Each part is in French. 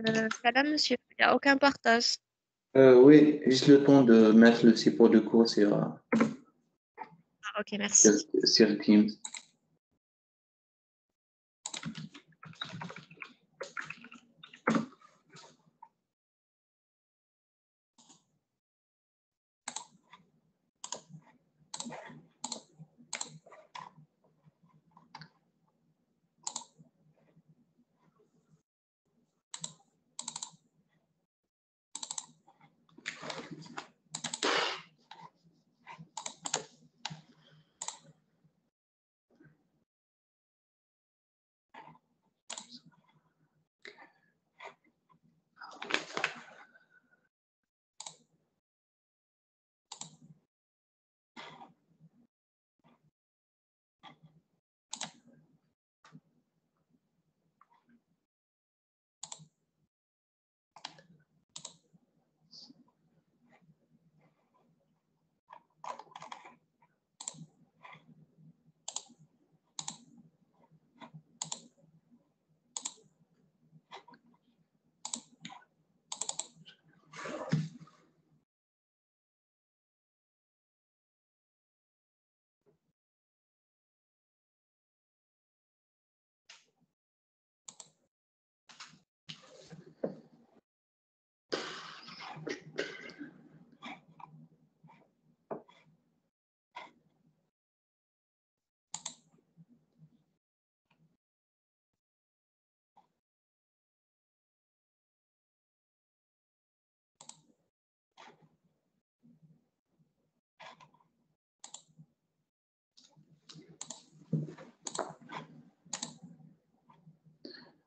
Salam, monsieur. Il n'y a aucun partage. Oui, juste le temps de mettre le support de cours Ah, ok, merci. sur Teams.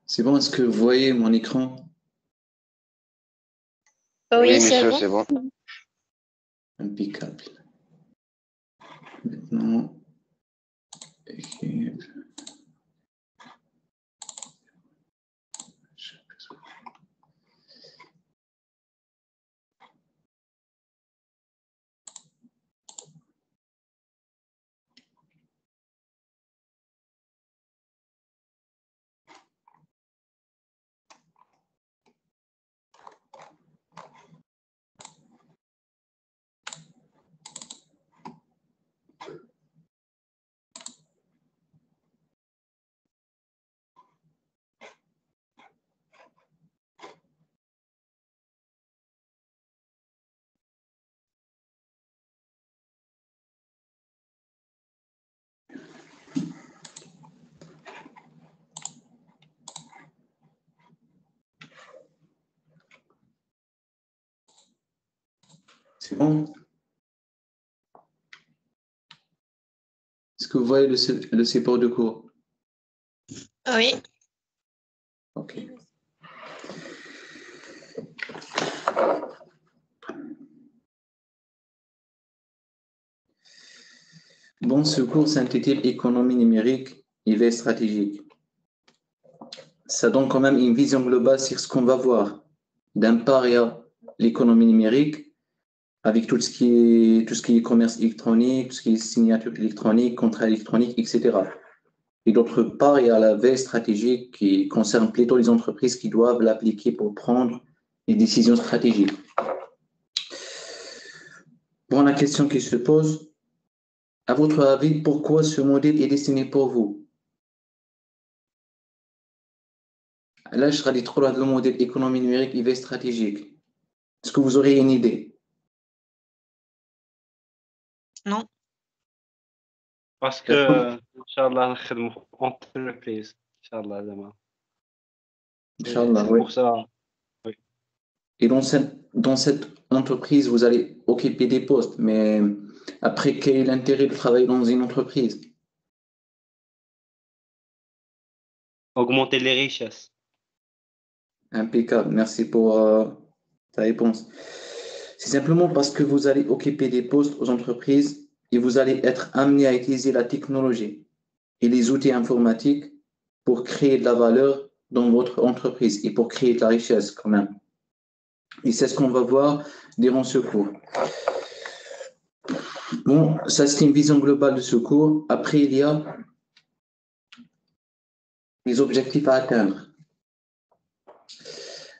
C'est bon, est-ce que vous voyez mon écran? Oui, monsieur, c'est bon. Impeccable. Maintenant, équipe. C'est bon? Est-ce que vous voyez le support de cours? Oui. Ok. Bon, ce cours s'intitule Économie numérique et veille stratégique. Ça donne quand même une vision globale sur ce qu'on va voir. D'un part, il y a l'économie numérique, avec tout ce qui est commerce électronique, tout ce qui est signature électronique, contrat électronique, etc. Et d'autre part, il y a la veille stratégique qui concerne plutôt les entreprises qui doivent l'appliquer pour prendre des décisions stratégiques. Bon, la question qui se pose, à votre avis, pourquoi ce modèle est destiné pour vous? Là, je serai trop le modèle économie numérique et veille stratégique. Est-ce que vous aurez une idée? Non. Parce que, Inch'Allah, نخدموا في entreprise. Inch'Allah, demain. Inch'Allah, C'est oui. pour ça. Oui. Et dans cette entreprise, vous allez occuper des postes, mais après, quel est l'intérêt de travailler dans une entreprise? Augmenter les richesses. Impeccable, merci pour ta réponse. C'est simplement parce que vous allez occuper des postes aux entreprises et vous allez être amené à utiliser la technologie et les outils informatiques pour créer de la valeur dans votre entreprise et pour créer de la richesse quand même. Et c'est ce qu'on va voir durant ce cours. Bon, ça c'est une vision globale de ce cours. Après, il y a les objectifs à atteindre.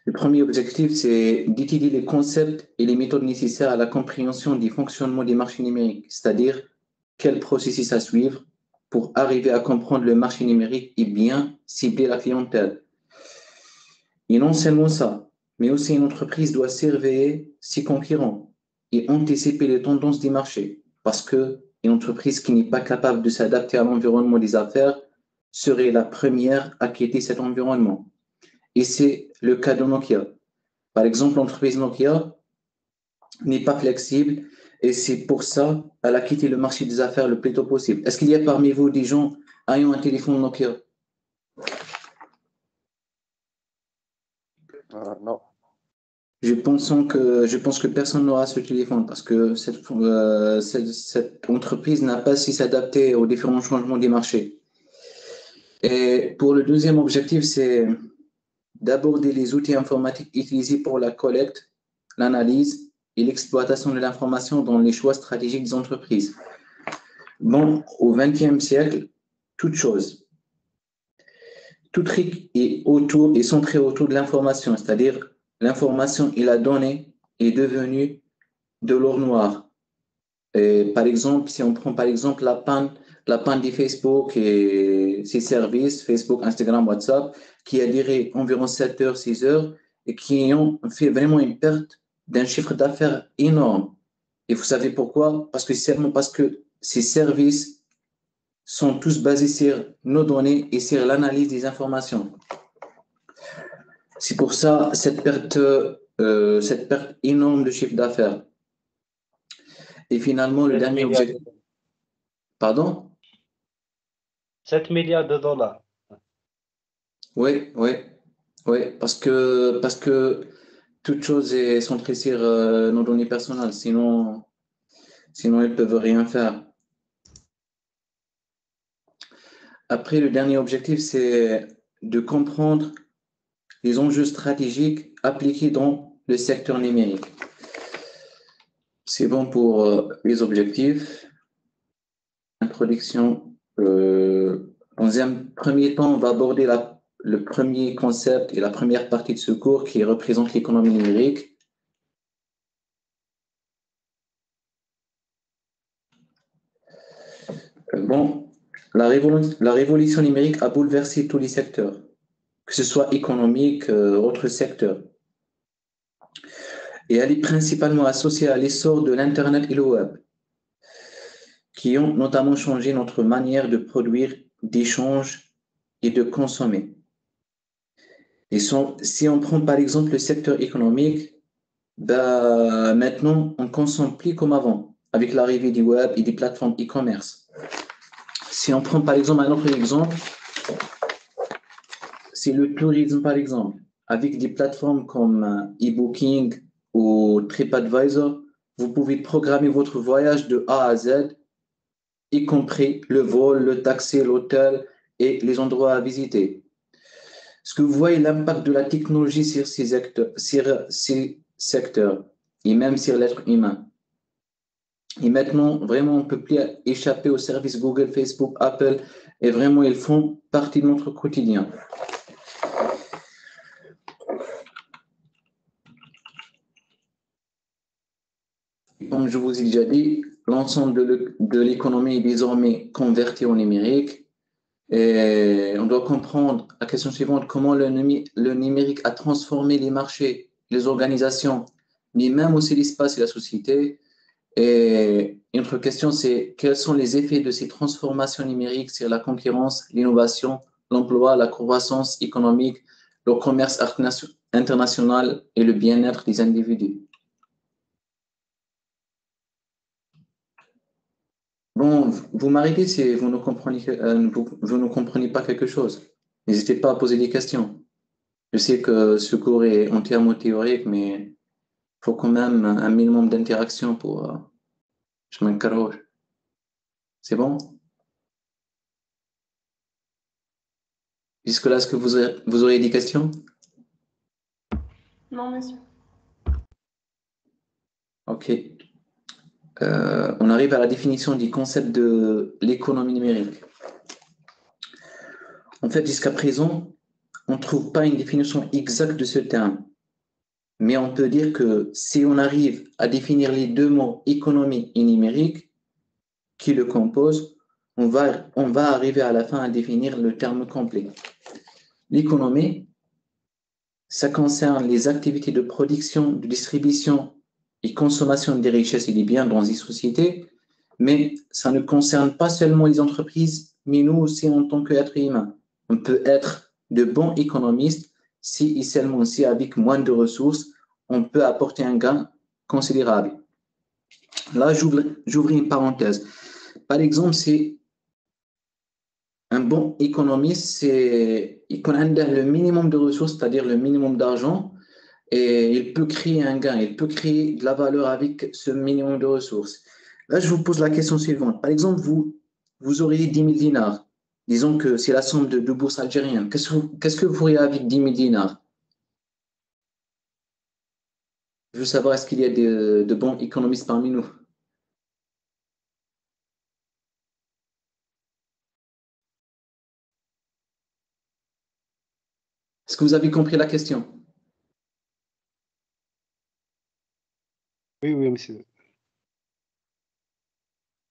Le premier objectif, c'est d'étudier les concepts et les méthodes nécessaires à la compréhension du fonctionnement des marchés numériques, c'est-à-dire quel processus à suivre pour arriver à comprendre le marché numérique et bien cibler la clientèle. Et non seulement ça, mais aussi une entreprise doit surveiller ses concurrents et anticiper les tendances du marché, parce qu'une entreprise qui n'est pas capable de s'adapter à l'environnement des affaires serait la première à quitter cet environnement. Et c'est le cas de Nokia. Par exemple, l'entreprise Nokia n'est pas flexible et c'est pour ça qu'elle a quitté le marché des affaires le plus tôt possible. Est-ce qu'il y a parmi vous des gens ayant un téléphone Nokia? Non. Je pense que personne n'aura ce téléphone parce que cette entreprise n'a pas su s'adapter aux différents changements des marchés. Et pour le deuxième objectif, c'est d'aborder les outils informatiques utilisés pour la collecte, l'analyse et l'exploitation de l'information dans les choix stratégiques des entreprises. Bon, au XXe siècle, tout truc est centré autour de l'information, c'est-à-dire l'information et la donnée est devenue de l'or noir. Et par exemple, si on prend par exemple la panne de Facebook et ses services, Facebook, Instagram, WhatsApp, qui a duré environ 7 heures, 6 heures, et qui ont fait vraiment une perte d'un chiffre d'affaires énorme. Et vous savez pourquoi? Parce que ces services sont tous basés sur nos données et sur l'analyse des informations. C'est pour ça cette perte énorme de chiffre d'affaires. Et finalement, le dernier objectif. Pardon? 7 milliards de dollars. Oui, parce que toute chose est centrée sur nos données personnelles, sinon ils ne peuvent rien faire. Après, le dernier objectif, c'est de comprendre les enjeux stratégiques appliqués dans le secteur numérique. C'est bon pour les objectifs. Introduction. Dans un premier temps, on va aborder le premier concept et la première partie de ce cours qui représente l'économie numérique. Bon, la révolution numérique a bouleversé tous les secteurs, que ce soit économique, autres secteurs. Et elle est principalement associée à l'essor de l'Internet et le Web, qui ont notamment changé notre manière de produire, d'échanger et de consommer. Et si on prend par exemple le secteur économique, maintenant, on ne consomme plus comme avant, avec l'arrivée du Web et des plateformes e-commerce. Si on prend par exemple un autre exemple, c'est le tourisme par exemple. Avec des plateformes comme eBooking ou TripAdvisor, vous pouvez programmer votre voyage de A à Z, y compris le vol, le taxi, l'hôtel et les endroits à visiter. Est-ce que vous voyez l'impact de la technologie sur ces secteurs et même sur l'être humain? Et maintenant, vraiment, on ne peut plus échapper aux services Google, Facebook, Apple, et vraiment, ils font partie de notre quotidien. Comme je vous ai déjà dit, l'ensemble de l'économie est désormais converti au numérique. Et on doit comprendre la question suivante, comment le numérique a transformé les marchés, les organisations, mais même aussi l'espace et la société. Et une autre question, c'est quels sont les effets de ces transformations numériques sur la concurrence, l'innovation, l'emploi, la croissance économique, le commerce international et le bien-être des individus? Bon, vous m'arrêtez si vous ne comprenez pas quelque chose. N'hésitez pas à poser des questions. Je sais que ce cours est entièrement théorique, mais il faut quand même un minimum d'interaction pour... je m'interroge. C'est bon? Jusque-là, est-ce que vous auriez des questions? Non, monsieur. OK. On arrive à la définition du concept de l'économie numérique. En fait, jusqu'à présent, on ne trouve pas une définition exacte de ce terme. Mais on peut dire que si on arrive à définir les deux mots économie et numérique qui le composent, on va arriver à la fin à définir le terme complet. L'économie, ça concerne les activités de production, de distribution et consommation des richesses et des biens dans les sociétés, mais ça ne concerne pas seulement les entreprises, mais nous aussi en tant qu'êtres humains. On peut être de bons économistes si et seulement si avec moins de ressources, on peut apporter un gain considérable. Là, j'ouvre une parenthèse. Par exemple, c'est un bon économiste, il connaît le minimum de ressources, c'est-à-dire le minimum d'argent, et il peut créer un gain, il peut créer de la valeur avec ce minimum de ressources. Là, je vous pose la question suivante. Par exemple, vous auriez 10 000 dinars. Disons que c'est la somme de bourses algériennes. Qu'est-ce que vous feriez avec 10 000 dinars? Je veux savoir, est-ce qu'il y a de bons économistes parmi nous? Est-ce que vous avez compris la question? Oui, oui, monsieur.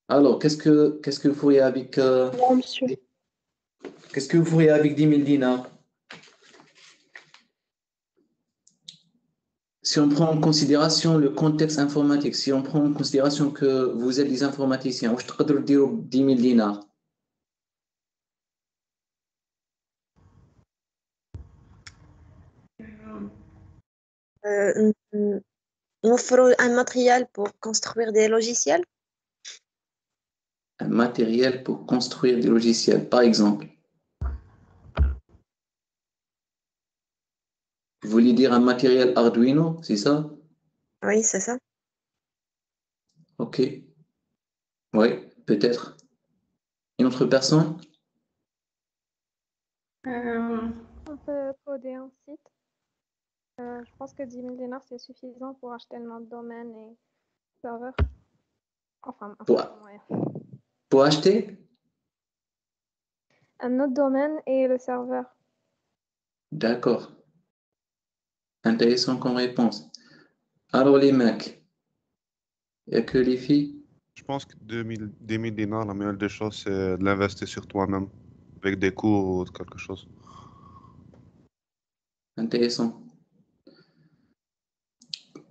Alors, qu'est-ce que vous feriez avec, Non, monsieur. qu'est-ce que vous feriez avec 10 000 dinars? Si on prend en considération le contexte informatique, si on prend en considération que vous êtes des informaticiens, je te dire 10 000 dinars. نوفروا un matériel pour construire des logiciels. Un matériel pour construire des logiciels, par exemple. Vous voulez dire un matériel Arduino, c'est ça? Oui, c'est ça. Ok. Oui, peut-être. Une autre personne? On peut coder un site. Je pense que 10 000 dinars, c'est suffisant pour acheter le nom de domaine et serveur. Enfin, un Pour, certain moyen. pour acheter? Un autre domaine et le serveur. D'accord. Intéressant comme réponse. Alors les mecs, il n'y a que les filles? Je pense que 10 000 dinars, la meilleure des choses, c'est de l'investir sur toi-même, avec des cours ou quelque chose. Intéressant.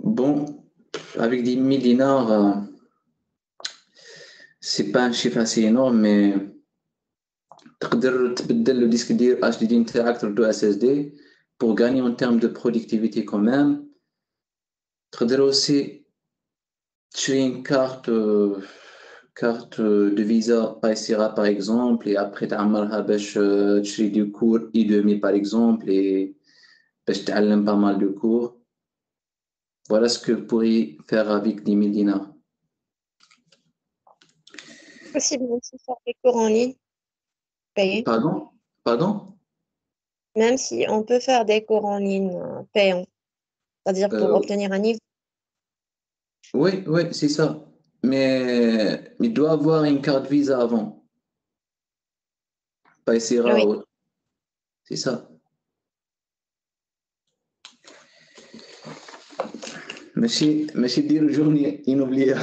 Bon, avec 10 000 dinars, c'est pas un chiffre assez énorme, mais تقدر تبدل le disque dur HDD نتاعك تردو SSD pour gagner en termes de productivité quand même. تقدر aussi تشري une carte de visa Paysera par exemple et après تعمرها باش تشري du cours I2000 par exemple et باش تعلم pas mal de cours. Voilà ce que vous pourriez faire avec 10 000 dinars. Possible aussi faire des cours en ligne, payés. Pardon? Pardon? Même si on peut faire des cours en ligne payants, c'est-à-dire pour obtenir un niveau. Oui, oui, c'est ça. Mais il doit avoir une carte Visa avant. Paysera, Oui. c'est ça. ماشي ديروا journée inoubliable.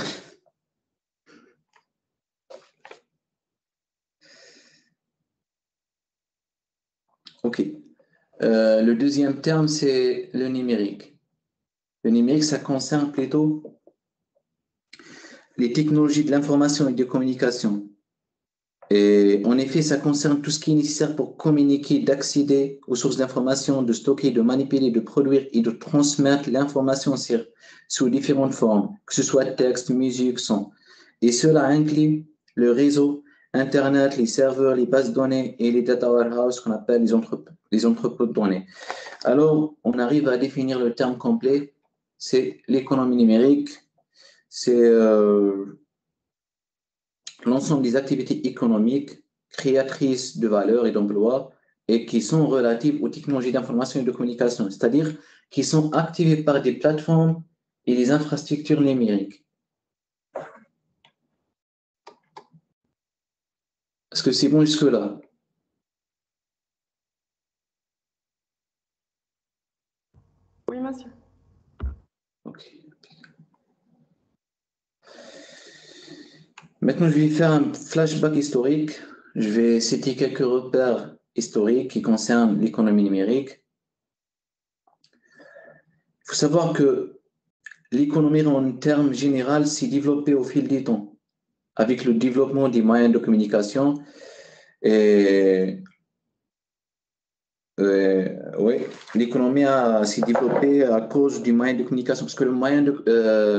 Ok. Le deuxième terme, c'est le numérique. Le numérique, ça concerne plutôt les technologies de l'information et de communication. Et en effet, ça concerne tout ce qui est nécessaire pour communiquer, d'accéder aux sources d'information, de stocker, de manipuler, de produire et de transmettre l'information sous différentes formes, que ce soit texte, musique, son. Et cela inclut le réseau, Internet, les serveurs, les bases de données et les data warehouses qu'on appelle les entrepôts de données. Alors, on arrive à définir le terme complet, c'est l'économie numérique, c'est l'ensemble des activités économiques créatrices de valeur et d'emploi et qui sont relatives aux technologies d'information et de communication, c'est-à-dire qui sont activées par des plateformes et des infrastructures numériques. Est-ce que c'est bon jusque-là? Oui, monsieur. Ok. Maintenant, je vais faire un flashback historique. Je vais citer quelques repères historiques qui concernent l'économie numérique. Il faut savoir que l'économie, en termes généraux, s'est développée au fil du temps, avec le développement des moyens de communication. Et oui, l'économie s'est développée à cause du moyen de communication, parce que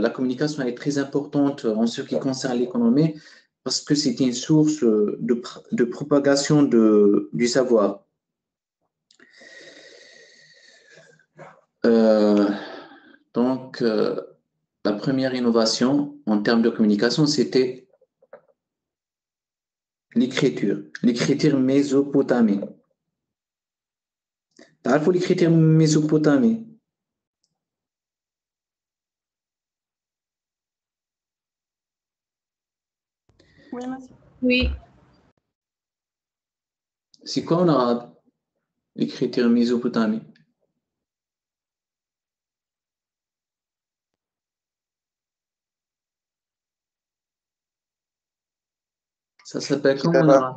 la communication est très importante en ce qui concerne l'économie, parce que c'est une source de propagation du savoir. Donc, la première innovation en termes de communication, c'était l'écriture mésopotamique. تعرفوا l'écriture mésopotamique? Oui, monsieur. Oui. C'est quoi en arabe, l'écriture mésopotamique? Ça s'appelle comment en arabe?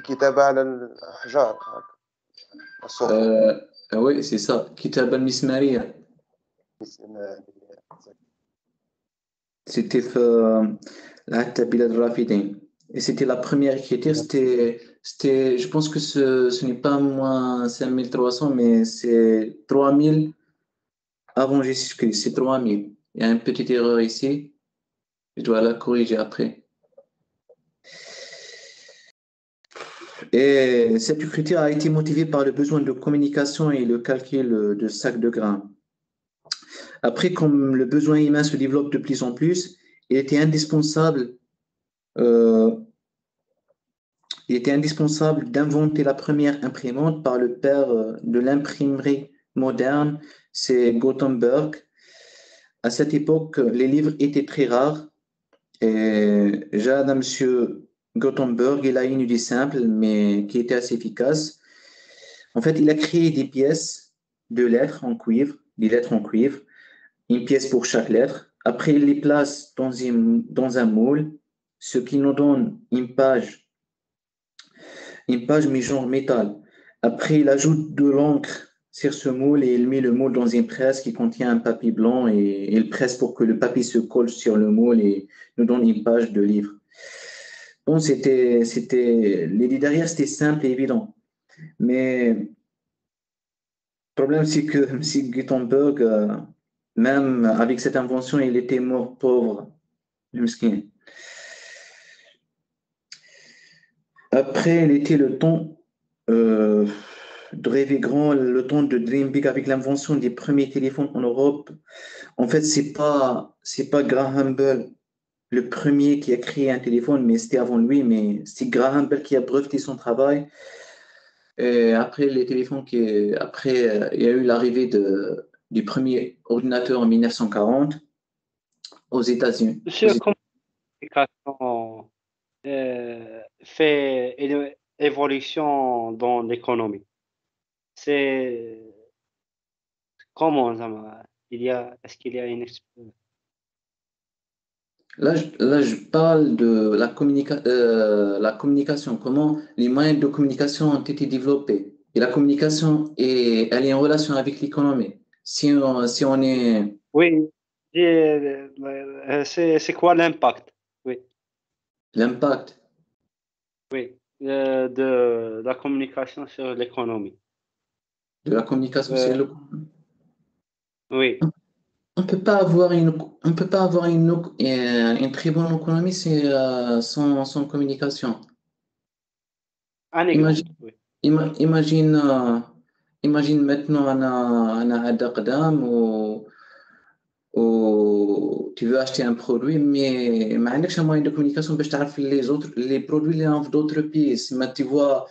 كتابة على الأحجار الصخور. Oui, c'est ça. Kitab al-Mismariya. C'était la Bilad Rafidin. Et c'était la première écriture. Je pense que ce n'est pas moins 5300, mais c'est 3000 avant Jésus-Christ. C'est 3000. Il y a une petite erreur ici. Je dois la corriger après. Et cette écriture a été motivée par le besoin de communication et le calcul de sacs de grains. Après, comme le besoin humain se développe de plus en plus, il était indispensable d'inventer la première imprimante par le père de l'imprimerie moderne, c'est Gutenberg. À cette époque, les livres étaient très rares. Et Jade, M. Gutenberg, il a une idée simple, mais qui était assez efficace. En fait, il a créé des pièces de lettres en cuivre, une pièce pour chaque lettre. Après, il les place dans un moule, ce qui nous donne une page mais genre métal. Après, il ajoute de l'encre sur ce moule et il met le moule dans une presse qui contient un papier blanc et il presse pour que le papier se colle sur le moule et nous donne une page de livre. Bon, l'idée derrière, c'était simple et évident. Mais le problème, c'est que M. Gutenberg, même avec cette invention, il était mort pauvre. Miskin. Après, il était le temps de rêver grand, le temps de dream big avec l'invention des premiers téléphones en Europe. En fait, c'est pas Graham Bell, le premier qui a créé un téléphone, mais c'était avant lui, mais c'est Graham Bell qui a breveté son travail. Et après, les téléphones il y a eu l'arrivée du premier ordinateur en 1940 aux États-Unis. Monsieur, comment l'éducation fait une évolution dans l'économie? C'est comment ça est-ce qu'il y a une Là, je parle de la communication, comment les moyens de communication ont été développés. Et la communication, elle est en relation avec l'économie. Si on est... Oui, c'est quoi l'impact? Oui, L'impact oui, de la communication sur l'économie. de la communication, c'est l'économie. Oui. On peut pas avoir une très bonne économie sans communication. Un exemple, oui. Imagine maintenant أنا عندي قدام و tu veux acheter un produit mais ما عندكش un moyen de communication باش تعرف les produits اللي راهم في d'autres pays. Mais tu dois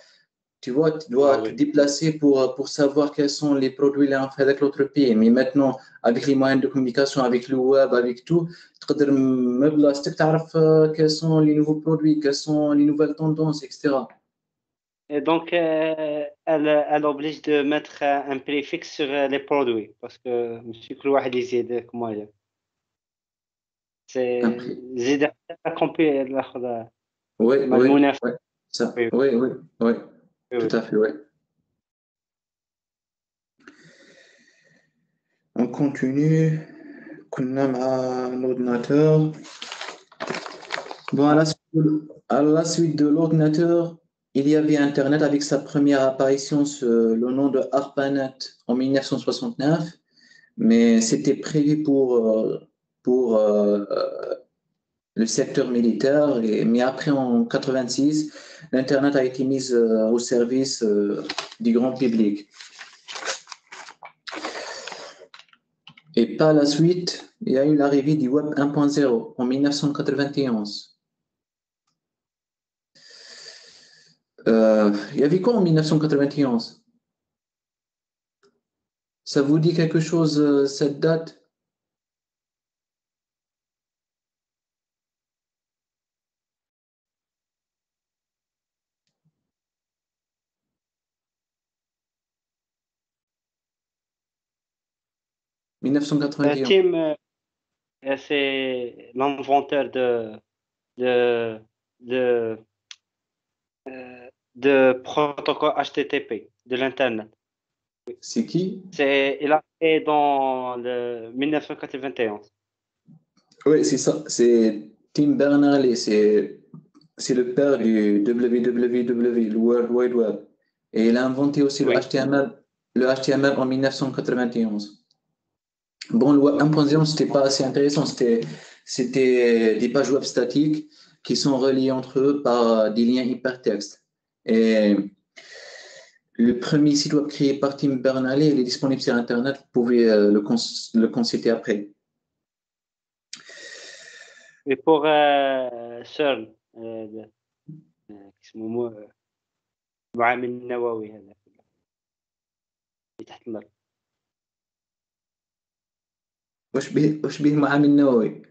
te déplacer pour savoir quels sont les produits là avec l'autre pays. Mais maintenant, avec les moyens de communication, avec le web, avec tout, تقدر من بلاصتك تعرف quels sont les nouveaux produits, quelles sont les nouvelles tendances, etc. Et donc, elle oblige de mettre un prix fixe sur les produits parce que مش كل واحد يزيد كما هي. C'est Un prix. زيد حتى كومبي ناخذ Oui, مع oui, المنافس. ouais. Ça, Oui, oui, oui, oui, oui, tout oui. à fait, oui. On continue. كنا مع l'ordinateur. Bon, à la suite de l'ordinateur, il y avait Internet avec sa première apparition sous le nom de ARPANET en 1969, mais c'était prévu pour le secteur militaire. Mais après, en 86, l'Internet a été mis au service du grand public. Et par la suite, il y a eu l'arrivée du Web 1.0 en 1991. Il y avait quoi en 1991? Ça vous dit quelque chose, cette date? « 1991. Tim, c'est l'inventeur de protocole HTTP, de l'Internet. C'est qui? Il a fait dans le 1991. Oui, c'est ça. C'est Tim Berners-Lee. C'est le père du WWW, le World Wide Web. Et il a inventé aussi Oui. le HTML en 1991. Bon, le Web 1.0, c'était pas assez intéressant. C'était des pages web statiques qui sont reliées entre eux par des liens hypertextes. Et le premier site web créé par Tim Berners-Lee, il est disponible sur Internet. Vous pouvez le consulter après. Et pour CERN, اسمه معامل النووي هذا اللي تحت الأرض. وش به معامل النووي؟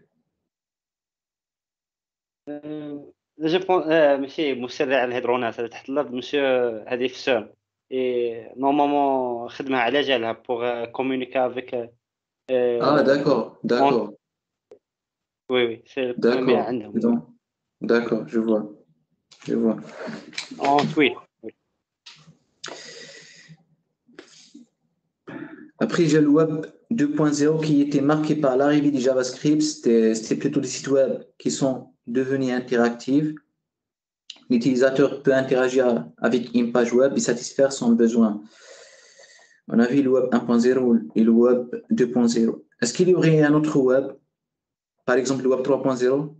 ماشي مسرع الهيدرونات هذا تحت الأرض ماشي هذه في CERN. Et normalement خدمة على جالها pour communiquer avec. Ah, d'accord. Oui, c'est le premier D'accord. عندهم. D'accord, je vois. Ensuite. Oui. Après, j'ai le Web 2.0 qui était marqué par l'arrivée du JavaScript. C'était plutôt des sites web qui sont devenus interactifs. L'utilisateur peut interagir avec une page web et satisfaire son besoin. On a vu le Web 1.0 et le Web 2.0. Est-ce qu'il y aurait un autre Web? Par exemple, le Web 3.0?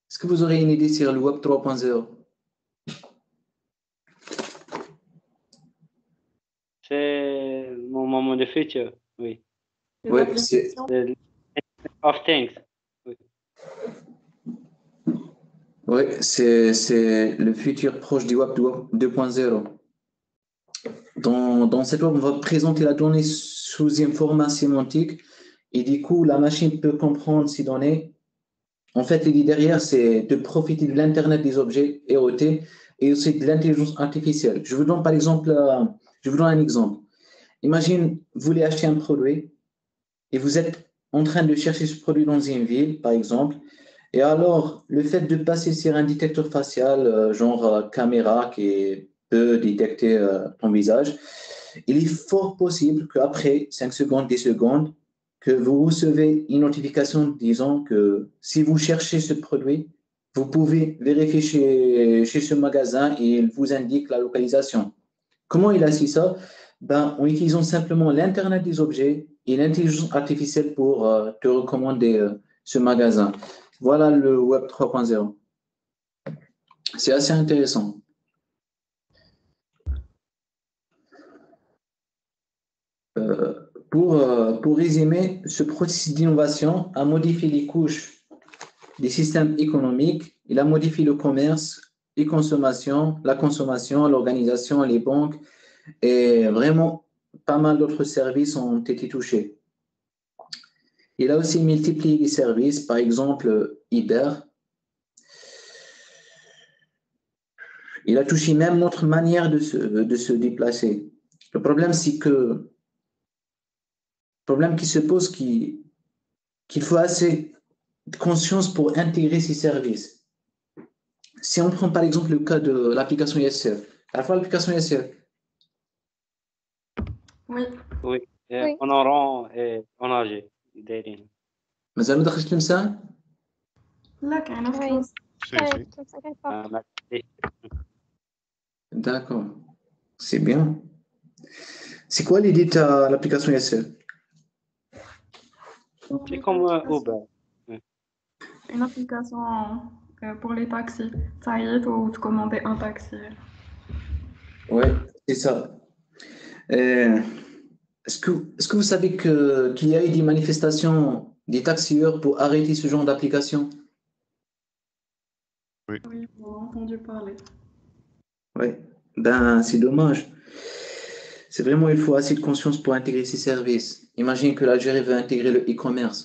Est-ce que vous aurez une idée sur le Web 3.0? C'est mon moment de futur, oui. Oui, c'est Of things. Oui, c'est le futur proche du Web 2.0. Dans cette web, on va présenter la donnée sous un format sémantique et du coup, la machine peut comprendre ces données. En fait, l'idée derrière, c'est de profiter de l'Internet des objets, IoT, et aussi de l'intelligence artificielle. Je vous donne un exemple. Imagine, vous voulez acheter un produit et vous êtes en train de chercher ce produit dans une ville, par exemple. Et alors, le fait de passer sur un détecteur facial, genre caméra qui peut détecter ton visage, il est fort possible qu'après 5 secondes, 10 secondes, que vous recevez une notification disant que si vous cherchez ce produit, vous pouvez vérifier chez ce magasin et il vous indique la localisation. Comment il a su ça? En utilisant simplement l'Internet des objets et l'intelligence artificielle pour te recommander ce magasin. Voilà le Web 3.0. C'est assez intéressant. Pour résumer, ce processus d'innovation a modifié les couches des systèmes économiques, il a modifié le commerce, la consommation, l'organisation, les banques, et vraiment pas mal d'autres services ont été touchés. Il a aussi multiplié les services, par exemple Uber. Il a touché même notre manière de se déplacer. Le problème, c'est que le problème qui se pose, qu'il faut assez de conscience pour intégrer ces services. Si on prend par exemple le cas de l'application ISF, à la fois l'application ISF. Oui. Oui. Oui. En oran et en âgé. دايرين. مازال ما دخلش تلمسان؟ لا كاينة في Oui. تونس. Si, Ouais, si. ça s'arrête pas. D'accord, c'est bien. C'est quoi l'idée de l'application ISF? C'est comme Uber. Une application pour les taxis. Ça y est, ou tu commander un taxi. Oui, c'est ça. Est-ce que vous savez qu'il y a eu des manifestations des taxieurs pour arrêter ce genre d'application? Oui, j'ai entendu parler. Oui, ben c'est dommage. C'est vraiment, il faut assez de conscience pour intégrer ces services. Imagine que l'Algérie veut intégrer le e-commerce.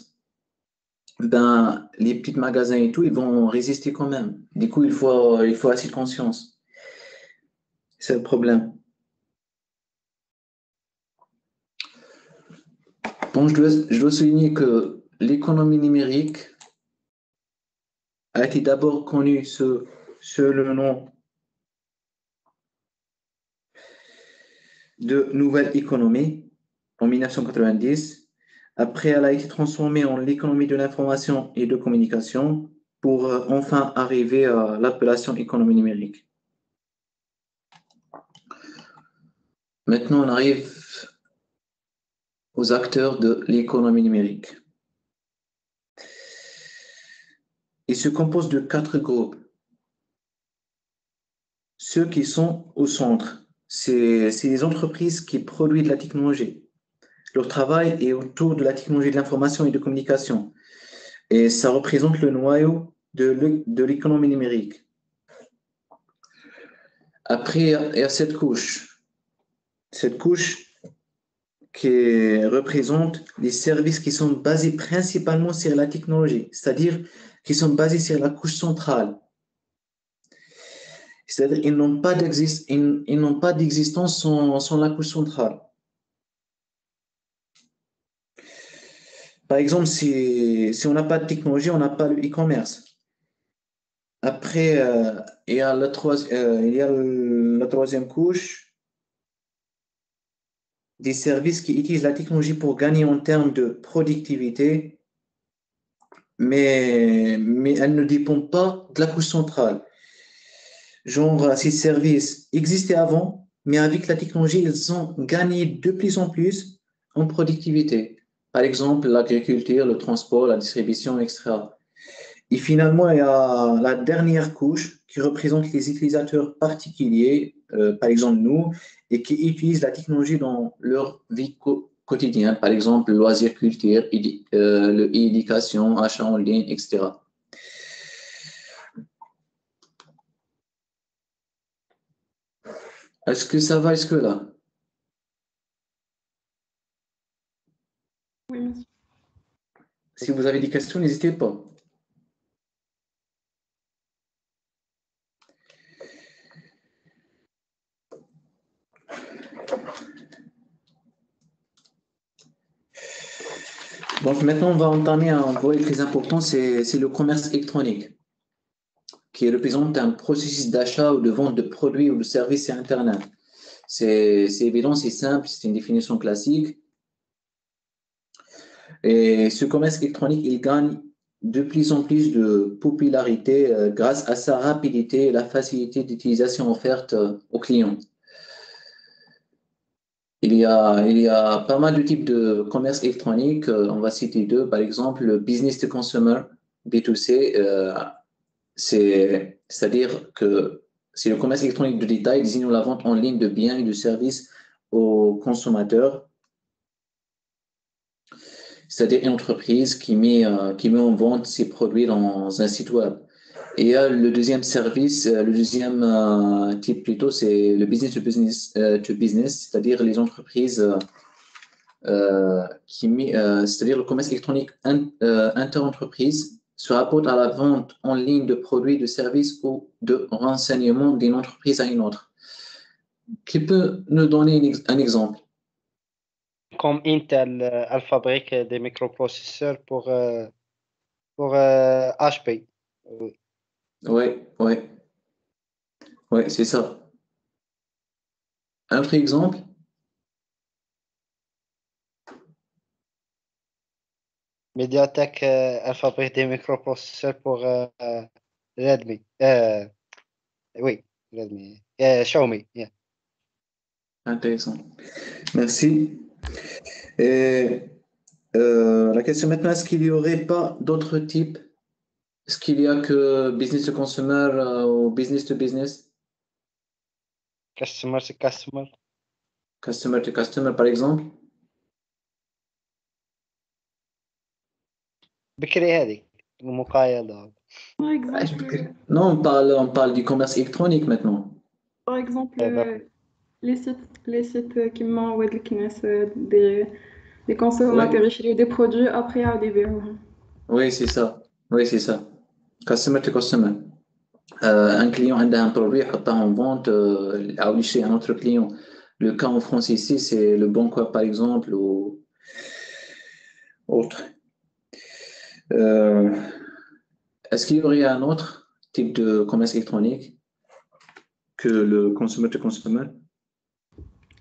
Ben, les petits magasins et tout, ils vont résister quand même. Du coup, il faut assez de conscience. C'est le problème. Bon, je dois souligner que l'économie numérique a été d'abord connue sous le nom de nouvelle économie en 1990. Après, elle a été transformée en l'économie de l'information et de communication pour enfin arriver à l'appellation économie numérique. Maintenant, on arrive aux acteurs de l'économie numérique. Il se compose de 4 groupes. Ceux qui sont au centre, c'est les entreprises qui produisent de la technologie. Leur travail est autour de la technologie de l'information et de communication. Et ça représente le noyau de l'économie numérique. Après, il y a cette couche. Cette couche qui représente les services qui sont basés principalement sur la technologie, c'est-à-dire qui sont basés sur la couche centrale. C'est-à-dire qu'ils n'ont pas d'existence sans la couche centrale. Par exemple, si on n'a pas de technologie, on n'a pas le e-commerce. Après, il y a la troisième couche des services qui utilisent la technologie pour gagner en termes de productivité, mais elles ne dépendent pas de la couche centrale. Genre, ces services existaient avant, mais avec la technologie, ils ont gagné de plus en plus en productivité. Par exemple, l'agriculture, le transport, la distribution, etc. Et finalement, il y a la dernière couche qui représente les utilisateurs particuliers, par exemple nous, et qui utilisent la technologie dans leur vie quotidienne, par exemple loisirs, culture, éducation, achat en ligne, etc. Est-ce que ça va jusque-là? Oui, monsieur. Si vous avez des questions, n'hésitez pas. Donc maintenant, on va entamer un volet très important, c'est le commerce électronique, qui représente un processus d'achat ou de vente de produits ou de services sur Internet. C'est évident, c'est simple, c'est une définition classique. Et ce commerce électronique, il gagne de plus en plus de popularité grâce à sa rapidité et la facilité d'utilisation offerte aux clients. Il y a pas mal de types de commerce électronique. On va citer deux. Par exemple, le business to consumer, B2C, c'est-à-dire que c'est le commerce électronique de détail désignant la vente en ligne de biens et de services aux consommateurs. C'est-à-dire une entreprise qui met en vente ses produits dans un site web. Et il y a le deuxième service, le deuxième type plutôt, c'est le business to business, c'est-à-dire les entreprises c'est-à-dire le commerce électronique inter-entreprise se rapporte à la vente en ligne de produits, de services ou de renseignements d'une entreprise à une autre. Qui peut nous donner un exemple? Comme Intel, elle fabrique des microprocesseurs pour HP. Oui, c'est ça. Un autre exemple? Mediatek, elle fabrique des microprocesseurs pour Redmi. Oui, Redmi. Xiaomi. Yeah. Intéressant. Merci. Et la question maintenant, est-ce qu'il n'y aurait pas d'autres types? Est-ce qu'il y a que business to consumer ou business to business? Customer to customer. Customer to customer, par exemple? بكري هذه المقايضة. Par exemple, Non, on parle du commerce électronique maintenant. par exemple, d'accord. les sites qui m'envoient des consommateurs acheter des produits après à des bureaux. Oui, c'est ça. Customer to customer. Un client a un produit, il en vente, à chez un autre client. Le cas en France ici, c'est le Bon Coin, par exemple, ou autre. Est-ce qu'il y aurait un autre type de commerce électronique que le consumer to consumer?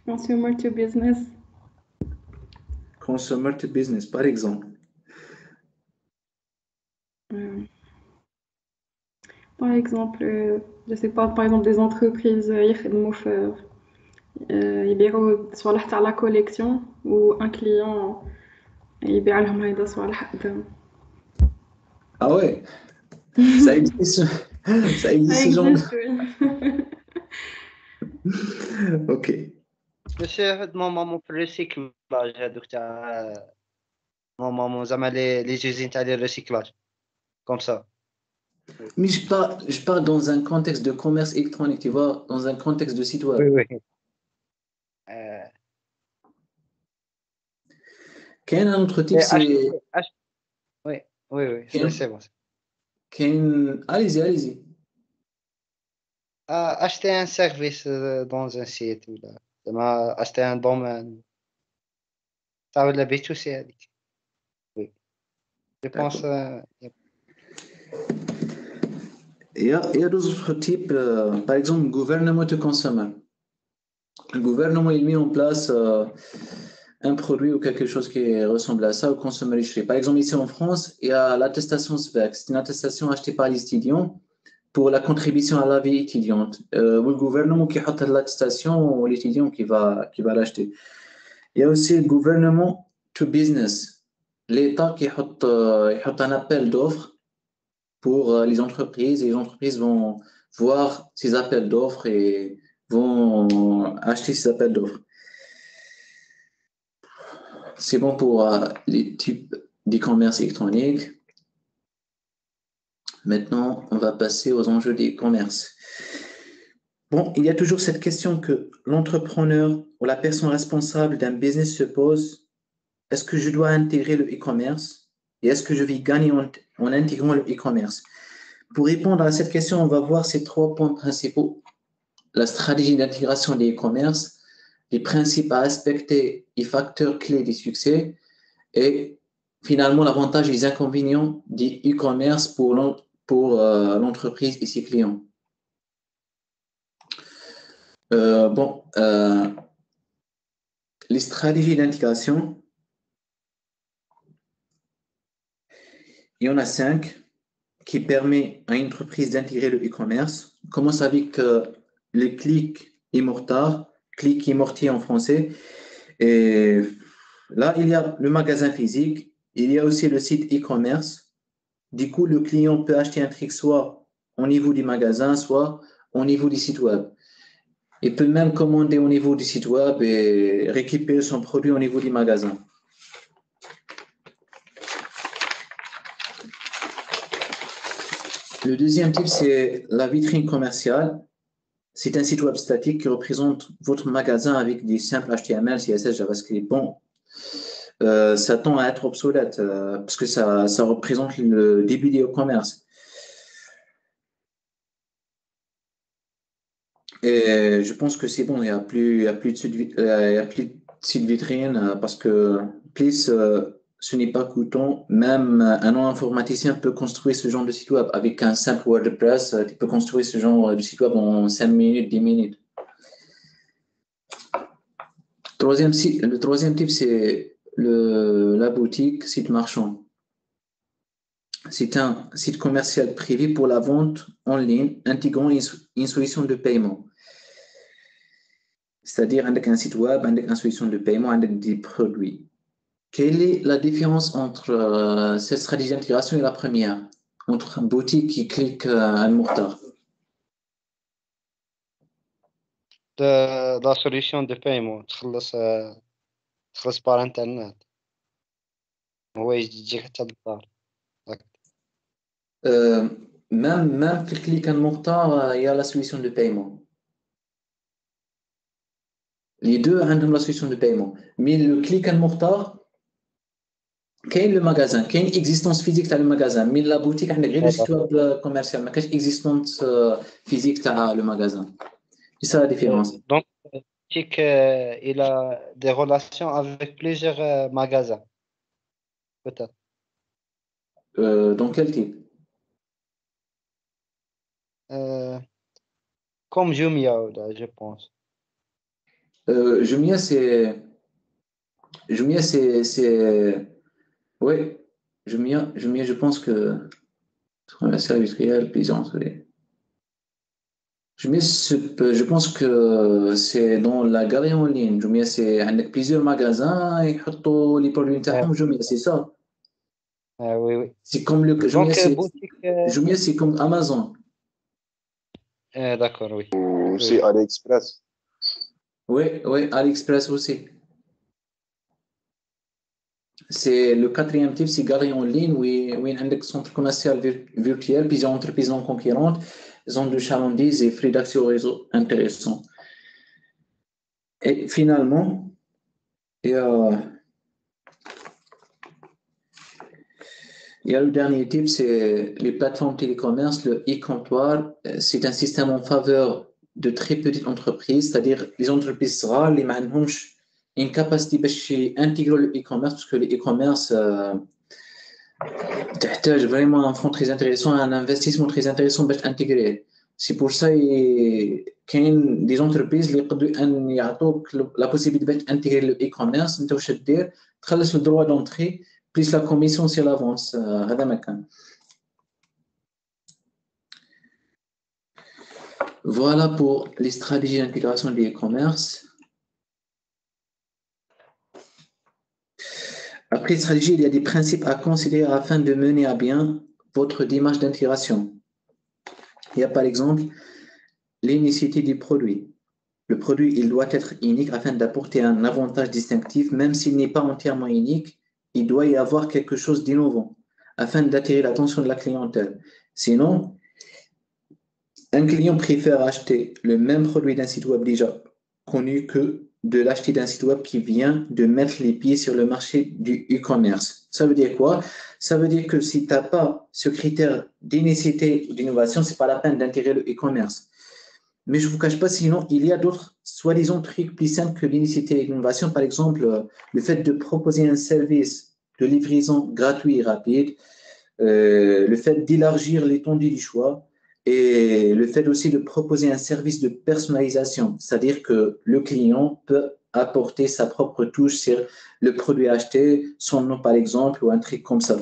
Consumer to business. Consumer to business, par exemple. Par exemple, je sais pas, par exemple des entreprises يخدموا في يبيعوا صوالح تاع la collection ou un client يبيع لهم هيدا صوالح قدام. Ah ouais, ça existe, ça existe genre. Ok. Monsieur, maman في الريسيكلاج هذوك تاع ماما زعما لي جوزين تاع الريسيكلاج comme ça. Mais je parle dans un contexte de commerce électronique, tu vois, dans un contexte de site web. Oui. Quel autre type, c'est... Oui, c'est bon. Allez-y. Acheter un service dans un site ou acheter un domaine. Ça veut dire B2C. Oui. Je pense... Il y a d'autres types, par exemple, gouvernement to consumer. Le gouvernement, il met en place un produit ou quelque chose qui ressemble à ça au consommateur. Par exemple, ici en France, il y a l'attestation SVEC. C'est une attestation achetée par les étudiants pour la contribution à la vie étudiante. Ou le gouvernement qui a l'attestation ou l'étudiant qui va l'acheter. Il y a aussi le gouvernement to business. L'État qui a un appel d'offres pour les entreprises, et les entreprises vont voir ces appels d'offres et vont acheter ces appels d'offres. C'est bon pour les types d'e-commerce électronique. Maintenant, on va passer aux enjeux d'e-commerce. Bon, il y a toujours cette question que l'entrepreneur ou la personne responsable d'un business se pose. Est-ce que je dois intégrer le e-commerce? Et est-ce que je vais gagner en intégrant le e-commerce? Pour répondre à cette question, on va voir ces 3 points principaux. La stratégie d'intégration des e-commerce, les principes à respecter, les facteurs clés du succès et finalement l'avantage et les inconvénients du e-commerce pour l'entreprise et ses clients. Les stratégies d'intégration, il y en a 5 qui permettent à une entreprise d'intégrer le e-commerce. On commence avec le clic immortier en français. Et là, il y a le magasin physique, il y a aussi le site e-commerce. Du coup, le client peut acheter un truc soit au niveau du magasin, soit au niveau du site web. Il peut même commander au niveau du site web et récupérer son produit au niveau du magasin. Le deuxième type, c'est la vitrine commerciale. C'est un site web statique qui représente votre magasin avec des simples HTML, CSS, JavaScript. Bon, ça tend à être obsolète parce que ça représente le début du e-commerce. Et je pense que c'est bon, il y a plus de site vitrine parce que plus ce n'est pas coûteux. Même un non-informaticien peut construire ce genre de site web avec un simple WordPress. Tu peux construire ce genre de site web en 5 minutes, 10 minutes. Le troisième type, c'est la boutique, site marchand. C'est un site commercial privé pour la vente en ligne intégrant une solution de paiement. C'est-à-dire avec un site web, avec une solution de paiement, avec des produits. Quelle est la différence entre cette stratégie d'intégration et la première? Entre un boutique qui clique un moteur. La solution de paiement تخلص par internet هو يجيك حتى للدار. Même في clique un moteur, il y a la solution de paiement. Les deux ont la solution de paiement. Mais le click and mortar, quel est le magasin? Quelle est l'existence physique de le magasin? Mais la boutique, a le site web commercial. Mais quelle est l'existence physique de le magasin? C'est ça la différence. Donc, le boutique, il a des relations avec plusieurs magasins. Peut-être. Dans quel type? Comme Jumia, je pense. Jumia, c'est. Oui, Jumia, je pense que. Commercial industriel, plaisance, oui. Jumia, je pense que c'est dans la galerie en ligne. Jumia, c'est avec plusieurs magasins et les produits internes. Jumia, c'est ça. Oui, oui. C'est comme le. Jumia, c'est comme Amazon. D'accord, oui. Ou c'est AliExpress. Oui, AliExpress aussi. C'est le quatrième type, c'est galerie en ligne où il y a un centre commercial virtuel, plusieurs entreprises non concurrentes, zones de chalandise et frais d'accès au réseau intéressants. Et finalement, il y a le dernier type, c'est les plateformes télécommerce, le e-comptoir. C'est un système en faveur de très petites entreprises, c'est-à-dire les entreprises rares, les manhommes, une capacité d'intégrer le e-commerce, parce que le e-commerce تحتاج vraiment un fonds très intéressant, un investissement très intéressant باش intégrer. C'est pour ça كاين des entreprises اللي يقدروا ان يعطوك la possibilité باش intégrer le e-commerce. انت واش دير؟ تخلص le droit d'entrée plus la commission sur l'avance. هذا ما كان. Voilà pour les stratégies d'intégration du e-commerce. Après stratégie, il y a des principes à considérer afin de mener à bien votre démarche d'intégration. Il y a par exemple l'unicité du produit. Le produit, il doit être unique afin d'apporter un avantage distinctif, même s'il n'est pas entièrement unique, il doit y avoir quelque chose d'innovant afin d'attirer l'attention de la clientèle. Sinon, un client préfère acheter le même produit d'un site web déjà connu que de l'acheter d'un site web qui vient de mettre les pieds sur le marché du e-commerce. Ça veut dire quoi? Ça veut dire que si tu n'as pas ce critère d'inunicité ou d'innovation, ce n'est pas la peine d'intégrer le e-commerce. Mais je ne vous cache pas, sinon, il y a d'autres soi-disant trucs plus simples que l'inunicité et l'innovation. Par exemple, le fait de proposer un service de livraison gratuit et rapide, le fait d'élargir l'étendue du choix, et le fait aussi de proposer un service de personnalisation, c'est-à-dire que le client peut apporter sa propre touche sur le produit acheté, son nom par exemple, ou un truc comme ça.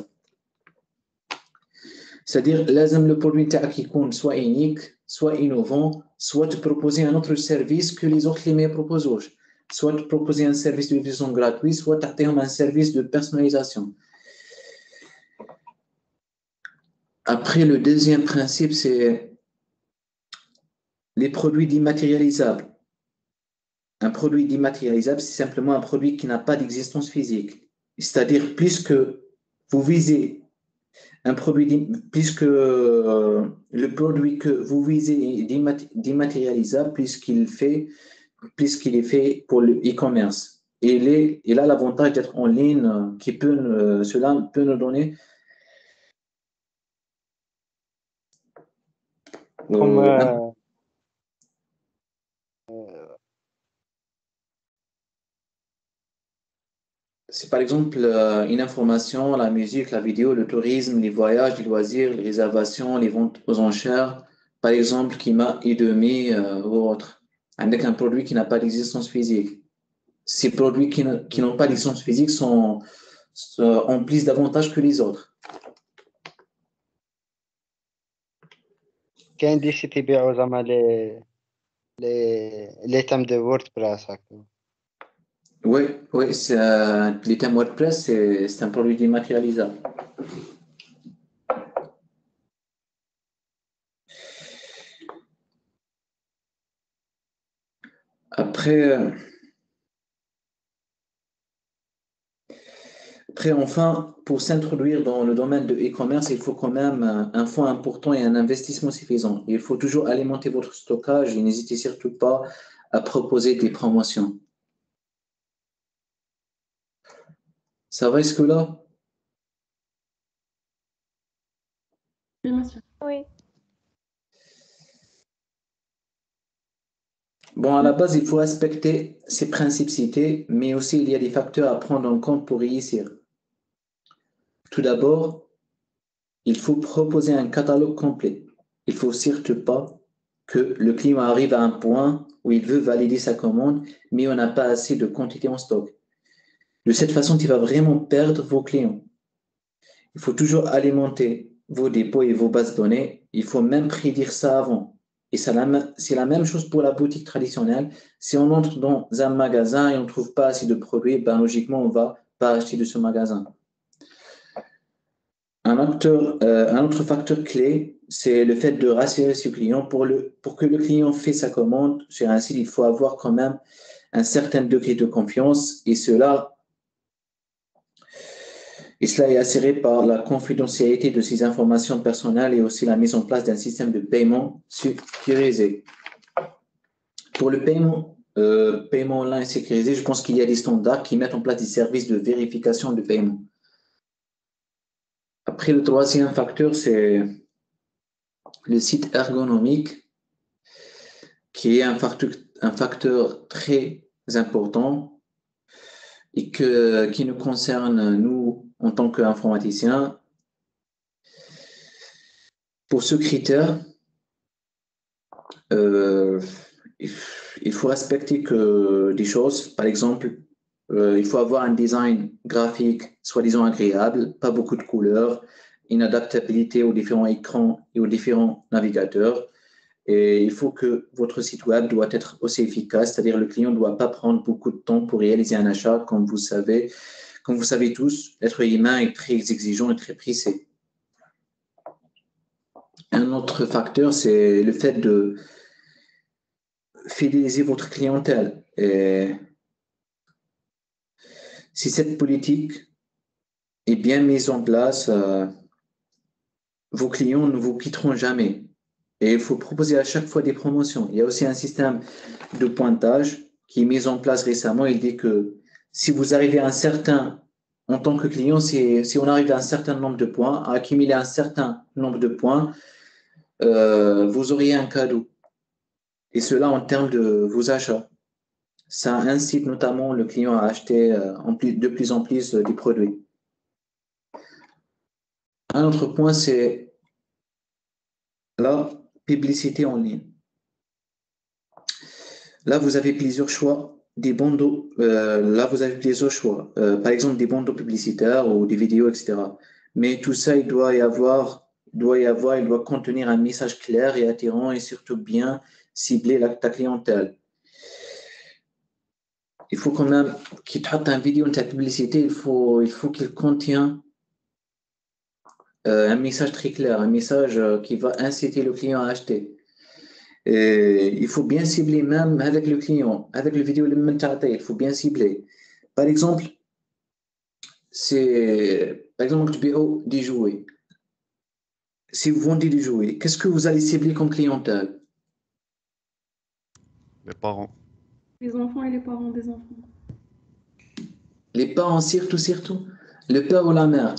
C'est-à-dire, le produit qui compte soit unique, soit innovant, soit te proposer un autre service que les autres les proposent. Soit te proposer un service de livraison gratuit, soit t'attendre un service de personnalisation. Après, le deuxième principe, c'est les produits dématérialisables. Un produit dématérialisable, c'est simplement un produit qui n'a pas d'existence physique. C'est-à-dire, plus que vous visez un produit, plus que le produit que vous visez est dématérialisable, puisqu'il est fait pour le e-commerce. il a l'avantage d'être en ligne, cela peut nous donner Comme c'est par exemple une information, la musique, la vidéo, le tourisme, les voyages, les loisirs, les réservations, les ventes aux enchères, par exemple, qui m'a e-demi ou autre, avec un produit qui n'a pas d'existence physique. Ces produits qui n'ont pas d'existence physique ont plus d'avantages que les autres. كاين دي سيت يبيعوا زعما لي تام دو ووردبريس هكا. Oui, les thèmes WordPress, c'est un produit dématérialisable. Après, enfin, pour s'introduire dans le domaine de e-commerce, il faut quand même un fonds important et un investissement suffisant. Il faut toujours alimenter votre stockage et n'hésitez surtout pas à proposer des promotions. Ça va, est-ce que là? Oui, monsieur. Oui. Bon, à la base, il faut respecter ces principes cités, mais aussi il y a des facteurs à prendre en compte pour réussir. Tout d'abord, il faut proposer un catalogue complet. Il ne faut surtout pas que le client arrive à un point où il veut valider sa commande, mais on n'a pas assez de quantité en stock. De cette façon, tu vas vraiment perdre vos clients. Il faut toujours alimenter vos dépôts et vos bases de données. Il faut même prédire ça avant. Et c'est la même chose pour la boutique traditionnelle. Si on entre dans un magasin et on ne trouve pas assez de produits, ben logiquement, on ne va pas acheter de ce magasin. Un autre facteur clé, c'est le fait de rassurer ce client. Pour que le client fasse sa commande sur un site, il faut avoir quand même un certain degré de confiance et cela est assuré par la confidentialité de ces informations personnelles et aussi la mise en place d'un système de paiement sécurisé. Pour le paiement online sécurisé, je pense qu'il y a des standards qui mettent en place des services de vérification de paiement. Après, le troisième facteur, c'est le site ergonomique, qui est un facteur très important et qui nous concerne, nous, en tant qu'informaticiens. Pour ce critère, il faut respecter des choses. Par exemple, il faut avoir un design graphique soi-disant agréable, pas beaucoup de couleurs, une adaptabilité aux différents écrans et aux différents navigateurs. Et il faut que votre site web doit être aussi efficace, c'est-à-dire le client ne doit pas prendre beaucoup de temps pour réaliser un achat. Comme vous savez tous, l'être humain est très exigeant et très pressé. Un autre facteur, c'est le fait de fidéliser votre clientèle. Et si cette politique est bien mise en place, vos clients ne vous quitteront jamais. Et il faut proposer à chaque fois des promotions. Il y a aussi un système de pointage qui est mis en place récemment. Il dit que si vous arrivez à en tant que client, si on arrive à un certain nombre de points, à accumuler un certain nombre de points, vous auriez un cadeau. Et cela en termes de vos achats. Ça incite notamment le client à acheter de plus en plus des produits. Un autre point, c'est la publicité en ligne. Là, vous avez plusieurs choix, des bandeaux. Par exemple, des bandeaux publicitaires ou des vidéos, etc. Mais tout ça, il doit contenir un message clair et attirant et surtout bien cibler ta clientèle. Il faut quand même qu'il traite une vidéo de ta publicité, il faut qu'il contienne un message très clair, un message qui va inciter le client à acheter. Et il faut bien cibler même avec le client, avec le vidéo il faut bien cibler. Par exemple, tu veux des jouets. Si vous vendez des jouets, qu'est-ce que vous allez cibler comme clientèle? Les parents. Les enfants et les parents des enfants. Les parents, surtout. Le père ou la mère.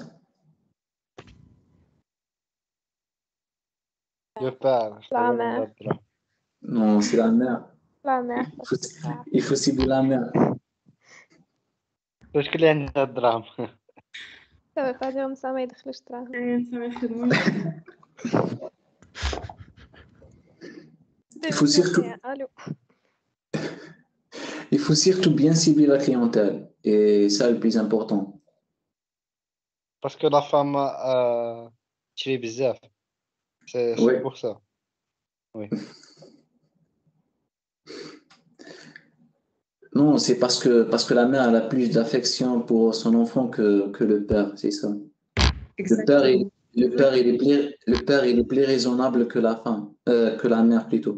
Le père. La mère. Non, c'est la mère. La mère. Il faut cibler la mère. واش كلي عندها الدراهم Ça veut pas dire ça ما يدخلش دراهم. نسا ما يخدموش. Il faut surtout, Allô. il faut surtout bien cibler la clientèle. Et ça, le plus important. باسكو لا فام تشري بزاف سي Oui. بور سا Non, c'est parce que la mère elle a plus d'affection pour son enfant que le père, c'est ça. Exactement. Le père, il est plus raisonnable que la femme, que la mère plutôt.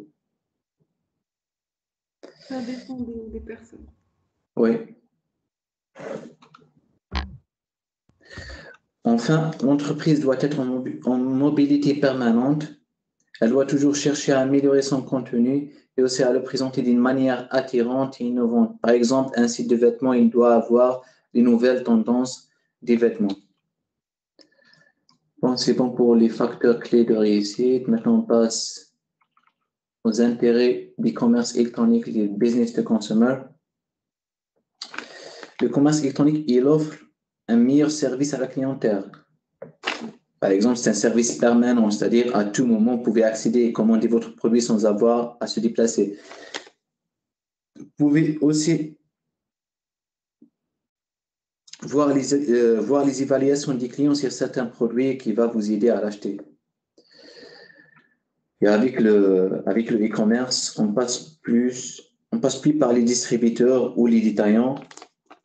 Ça dépend des personnes. Oui. Enfin, l'entreprise doit être en mobilité permanente. Elle doit toujours chercher à améliorer son contenu et aussi à le présenter d'une manière attirante et innovante. Par exemple, un site de vêtements, il doit avoir les nouvelles tendances des vêtements. Bon, c'est bon pour les facteurs clés de réussite. Maintenant, on passe aux intérêts du commerce électronique et du business to consumer. Le commerce électronique, il offre un meilleur service à la clientèle. Par exemple, c'est un service permanent, c'est-à-dire à tout moment, vous pouvez accéder et commander votre produit sans avoir à se déplacer. Vous pouvez aussi voir les évaluations des clients sur certains produits qui va vous aider à l'acheter. Et avec le e-commerce, on passe plus par les distributeurs ou les détaillants,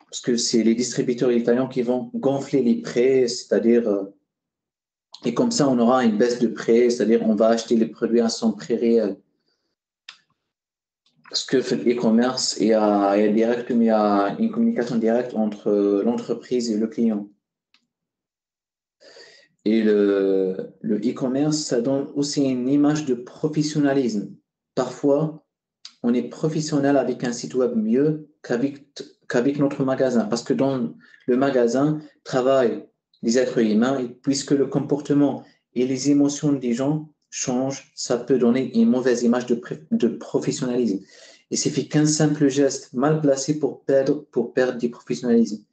parce que c'est les distributeurs et les détaillants qui vont gonfler les prix, c'est-à-dire, et comme ça, on aura une baisse de prix, c'est-à-dire, on va acheter les produits à son prix réel. Ce que fait l'e-commerce, il y a une communication directe entre l'entreprise et le client. Et le e-commerce, ça donne aussi une image de professionnalisme. Parfois, on est professionnel avec un site web mieux qu'avec notre magasin, parce que dans le magasin travaillent des êtres humains, et puisque le comportement et les émotions des gens changent, ça peut donner une mauvaise image de professionnalisme. Il suffit qu'un simple geste mal placé pour perdre du professionnalisme.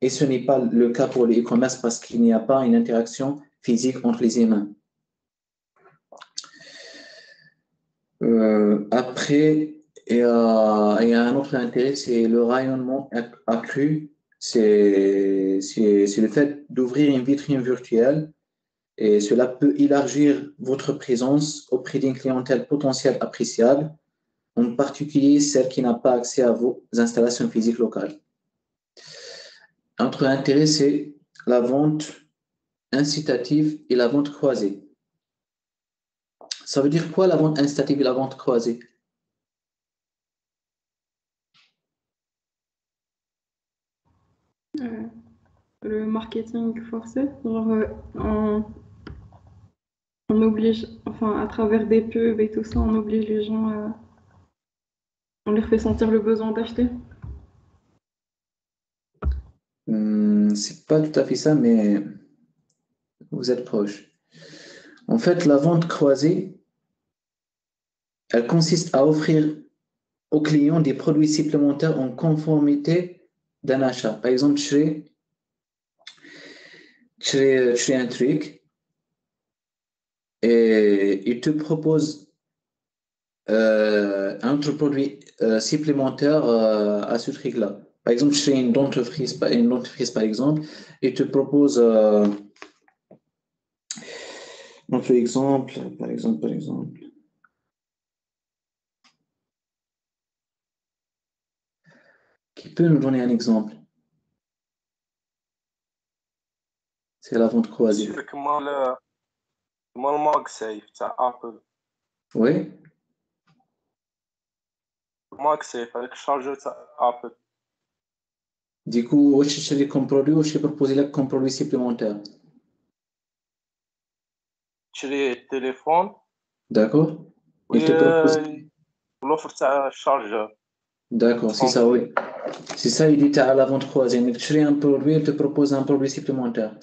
Et ce n'est pas le cas pour le e-commerce parce qu'il n'y a pas une interaction physique entre les humains. Après, il y a un autre intérêt, c'est le rayonnement accru. C'est le fait d'ouvrir une vitrine virtuelle et cela peut élargir votre présence auprès d'une clientèle potentielle appréciable, en particulier celle qui n'a pas accès à vos installations physiques locales. Un autre intérêt, c'est la vente incitative et la vente croisée. Ça veut dire quoi la vente incitative et la vente croisée? Le marketing forcé, genre on oblige, enfin à travers des pubs et tout ça, on oblige les gens, on leur fait sentir le besoin d'acheter. C'est pas tout à fait ça, mais vous êtes proche. En fait, la vente croisée, elle consiste à offrir aux clients des produits supplémentaires en conformité d'un achat. Par exemple, tu fais un truc et il te propose un autre produit supplémentaire à ce truc-là. Par exemple, tu fais une entreprise, par exemple, et te propose notre exemple, par exemple. Qui peut nous donner un exemple? C'est la vente croisée. كما الماغسيف تاع ابل. Oui. ماغسيف هذاك الشارجر تاع ابل. Du coup, واش تشري comme produit واش يبروبوزي لك comme produit supplémentaire. تشري التليفون. D'accord. Il te propose l'offre تاع الشارجر. D'accord, c'est ça, oui. C'est ça, il était à la vente croisée. Mais tu un produit, il te propose un produit supplémentaire.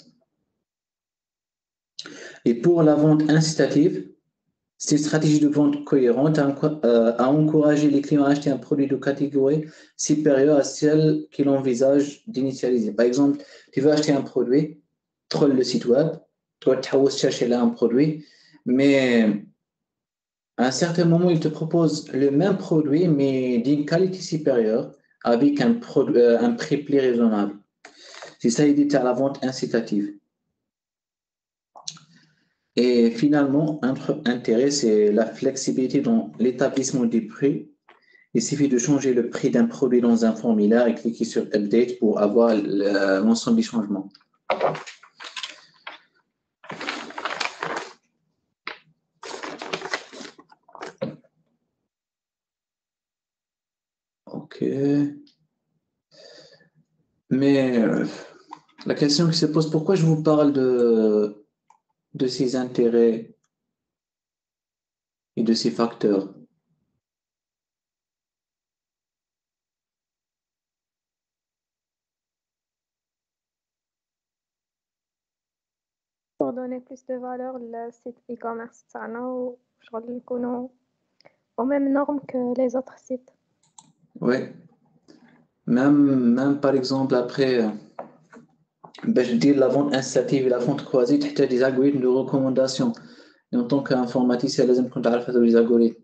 Et pour la vente incitative, c'est une stratégie de vente cohérente à encourager les clients à acheter un produit de catégorie supérieure à celle qu'ils envisagent d'initialiser. Par exemple, tu veux acheter un produit, troll le site web, toi, tu vas chercher là un produit, mais à un certain moment, il te propose le même produit, mais d'une qualité supérieure, avec un prix plus raisonnable. C'est ça, il est à la vente incitative. Et finalement, notre intérêt, c'est la flexibilité dans l'établissement des prix. Il suffit de changer le prix d'un produit dans un formulaire et cliquer sur Update pour avoir l'ensemble des changements. OK. Mais la question qui se pose, pourquoi je vous parle de ces intérêts et de ces facteurs? Pour donner plus de valeur au site e-commerce تاعنا وشغل نكونوا aux mêmes normes que les autres sites. Oui. Même par exemple, après, je dis la vente incitative et la vente croisée, tu as des algorithmes de recommandation. Et en tant qu'informaticien, لازم تكون تعرف هذول les algorithmes.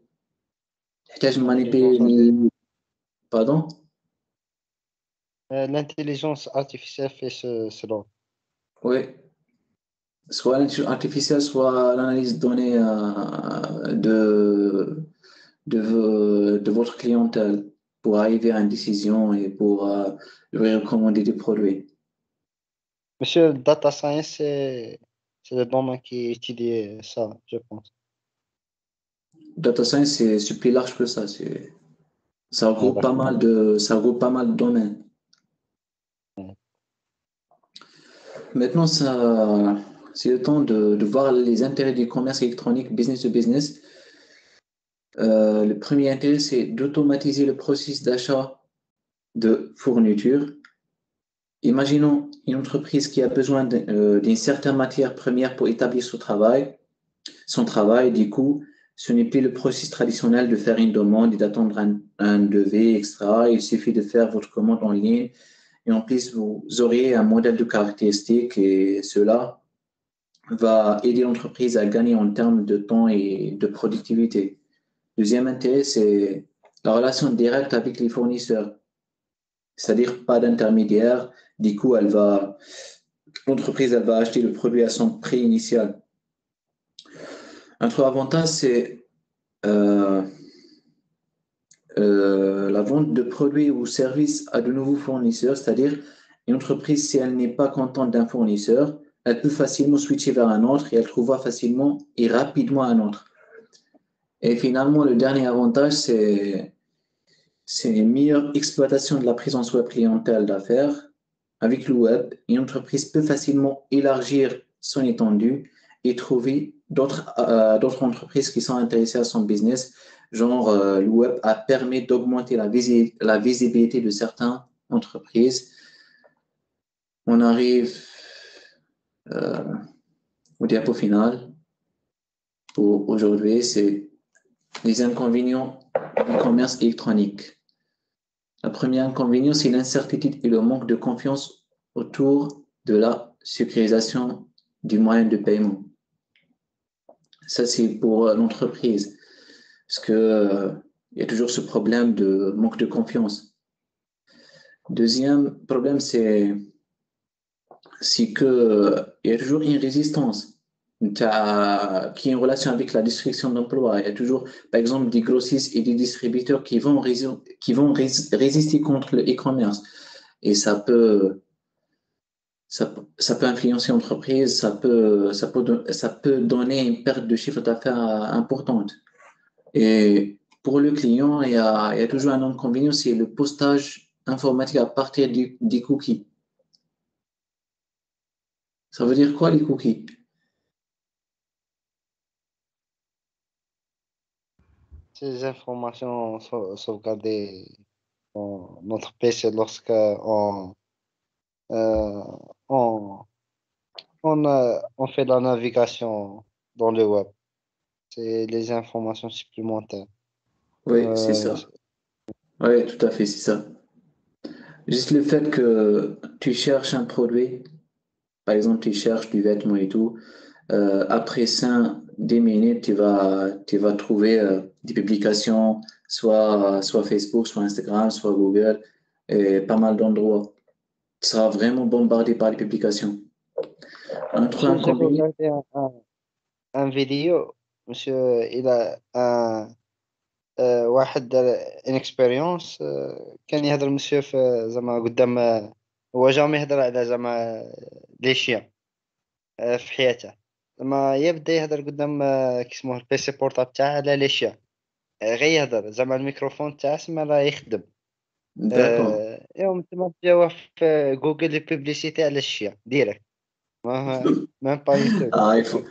تحتاج manipuler. Pardon? L'intelligence artificielle fait cela. Oui. Soit l'intelligence artificielle, soit l'analyse de données de votre clientèle pour arriver à une décision et pour lui recommander des produits. Monsieur, le data science, c'est le domaine qui étudie ça, je pense. Data science, c'est plus large que ça. Ça regroupe pas mal de domaines. Maintenant, c'est le temps de voir les intérêts du commerce électronique business to business. Le premier intérêt, c'est d'automatiser le processus d'achat de fourniture. Imaginons une entreprise qui a besoin d'une certaine matière première pour établir son travail. Du coup, ce n'est plus le processus traditionnel de faire une demande et d'attendre un devis extra. Il suffit de faire votre commande en ligne. Et en plus, vous aurez un modèle de caractéristiques et cela va aider l'entreprise à gagner en termes de temps et de productivité. Deuxième intérêt, c'est la relation directe avec les fournisseurs, c'est-à-dire pas d'intermédiaire. Du coup, l'entreprise, elle va acheter le produit à son prix initial. Un autre avantage, c'est la vente de produits ou services à de nouveaux fournisseurs, c'est-à-dire une entreprise, si elle n'est pas contente d'un fournisseur, elle peut facilement switcher vers un autre et elle trouvera facilement et rapidement un autre. Et finalement, le dernier avantage, c'est une meilleure exploitation de la présence web clientèle d'affaires. Avec le web, une entreprise peut facilement élargir son étendue et trouver d'autres entreprises qui sont intéressées à son business. Genre, le web permet d'augmenter la visibilité de certaines entreprises. On arrive au diapo final pour aujourd'hui, c'est les inconvénients du commerce électronique. Le premier inconvénient, c'est l'incertitude et le manque de confiance autour de la sécurisation du moyen de paiement. Ça, c'est pour l'entreprise. Parce qu'il y a toujours ce problème de manque de confiance. Deuxième problème, c'est qu'il y a toujours une résistance qui est en relation avec la destruction d'emplois. Il y a toujours, par exemple, des grossistes et des distributeurs qui vont résister contre le e-commerce. Et ça peut influencer l'entreprise, ça peut donner une perte de chiffre d'affaires importante. Et pour le client, il y a toujours un inconvénient, c'est le postage informatique à partir des cookies. Ça veut dire quoi, les cookies? Ces informations sauvegardées dans notre PC lorsque euh, on, on fait la navigation dans le web. C'est les informations supplémentaires. Oui, c'est ça. Oui, tout à fait, c'est ça. Juste le fait que tu cherches un produit, par exemple, tu cherches du vêtement et tout, après 10 minutes, tu vas trouver des publications, soit Facebook, soit Instagram, soit Google, et pas mal d'endroits. Tu seras vraiment bombardé par les publications. Un autre J'ai inconvénient, regardé un vidéo, monsieur, il a واحد دار ان اكسبيريونس كان يهضر مسيو في زعما قدام هو جامي يهضر على زعما لي شيان في حياته زعما يبدا يهضر قدام كيسموه البيسي بورتاب تاعه على لي شيان غير يهضر زعما الميكروفون تاعه سما راه يخدم d'accord. يوم تما جاوه في جوجل لي بوبليسيتي على الشيان ديريكت ما با اون Ah, سكوند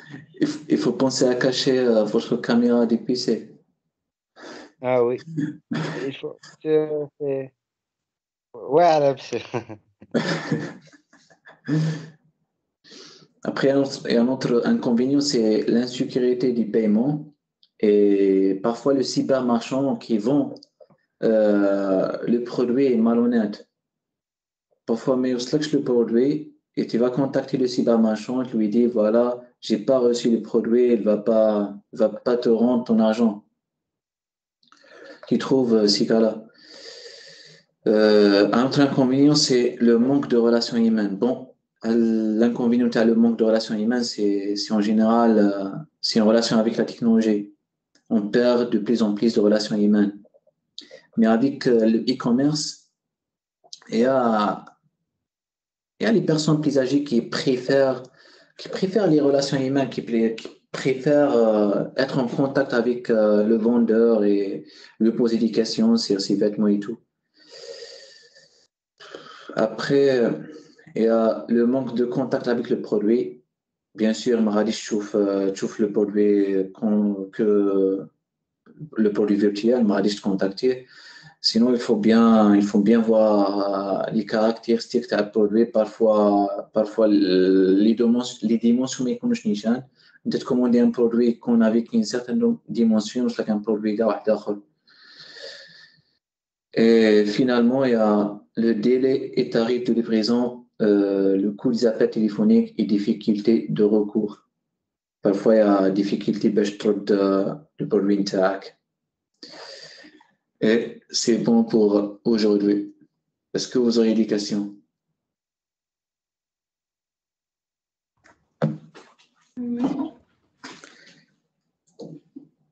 il faut penser à cacher votre caméra du PC. اه وي il faut واعره بس Après, un autre inconvénient, c'est l'insécurité du paiement et parfois le cybermarchand qui vend le produit est malhonnête. Parfois, mais que le produit et tu vas contacter le cybermarchand, tu lui dis voilà, j'ai pas reçu le produit, va pas te rendre ton argent. Tu trouves ces cas-là. Un autre inconvénient, c'est le manque de relations humaines. Bon, l'inconvénient à le manque de relations humaines, c'est en général, c'est en relation avec la technologie. On perd de plus en plus de relations humaines. Mais avec le e-commerce, il y a les personnes plus âgées qui préfèrent les relations humaines, qui préfèrent être en contact avec le vendeur et lui poser des questions sur ses vêtements et tout. Après, il y a le manque de contact avec le produit. Bien sûr, Maradi chauffe le produit que le produit virtuel, Maradi contacter. Sinon, il faut bien voir les caractéristiques du produit. Parfois les dimensions mais qu'on cherche. Peut-être commander un produit qu'on avec une certaine dimension, c'est un produit d'autre. Et finalement, il y a le délai et tarif de livraison, le coût des appels téléphoniques et difficultés de recours. Parfois, il y a difficulté de produit intact. Et c'est bon pour aujourd'hui. Est-ce que vous aurez des questions?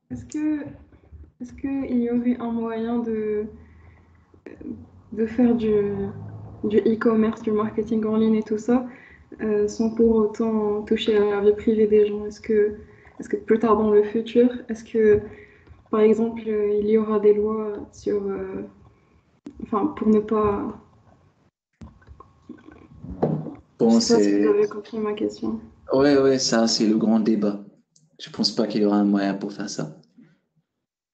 Est-ce qu'il y aurait un moyen de faire du e-commerce, du marketing en ligne et tout ça, sans pour autant toucher à la vie privée des gens? Est-ce que plus tard dans le futur, est-ce que, par exemple, il y aura des lois sur, enfin, pour ne pas... Bon, Je sais pas si vous avez compris ma question. Ouais, ça, c'est le grand débat. Je pense pas qu'il y aura un moyen pour faire ça.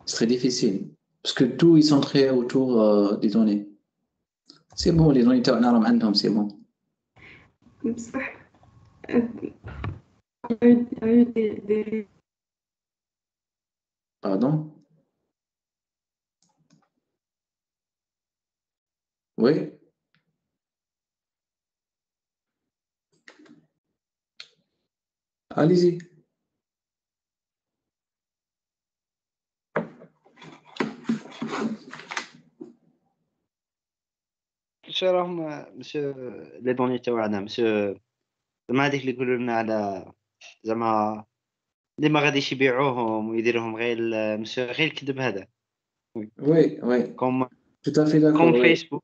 C'est très difficile. Parce que tout est centré autour des données. C'est bon, les données, c'est bon. Il y a eu des... Pardon? Oui? Allez-y. شو راهم مسيو لي دوني تاعنا مسيو زعما هذيك اللي يقولوا لنا على زعما اللي ما غاديش يبيعوهم ويديروهم غير مسيو غير الكذب هذا Oui. كوم Tout à fait d'accord. كوم Oui. فيسبوك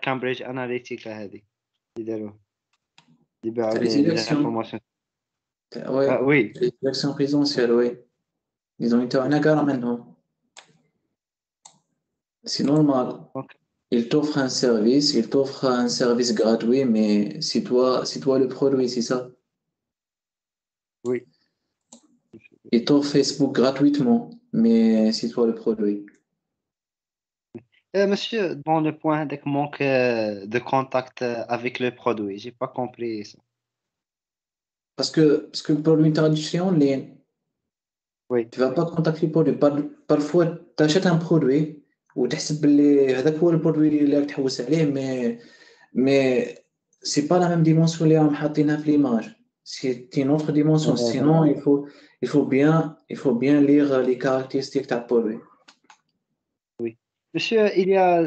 كامبريدج اناليتيكا هذه اللي داروها اللي باعوا Les لي élections. انفورماسيون Oui. وي Les élections présidentielles, oui. Les données, maintenant. C'est normal. Il t'offre un service gratuit, mais c'est toi le produit, c'est ça? Oui. Il t'offre Facebook gratuitement, mais c'est toi le produit. Monsieur, dans le point avec manque de contact avec le produit, j'ai pas compris ça. parce que pour l'interaction en ligne, Oui. tu vas pas contacter le produit. Parfois, tu achètes un produit وتحسب باللي هذاك هو البرودوي اللي راك تحوس عليه mais c'est pas la même dimension اللي راهم حاطينها في l'image. C'est une autre dimension. Sinon, il faut bien lire les caractéristiques du produit. Oui. Monsieur, il y a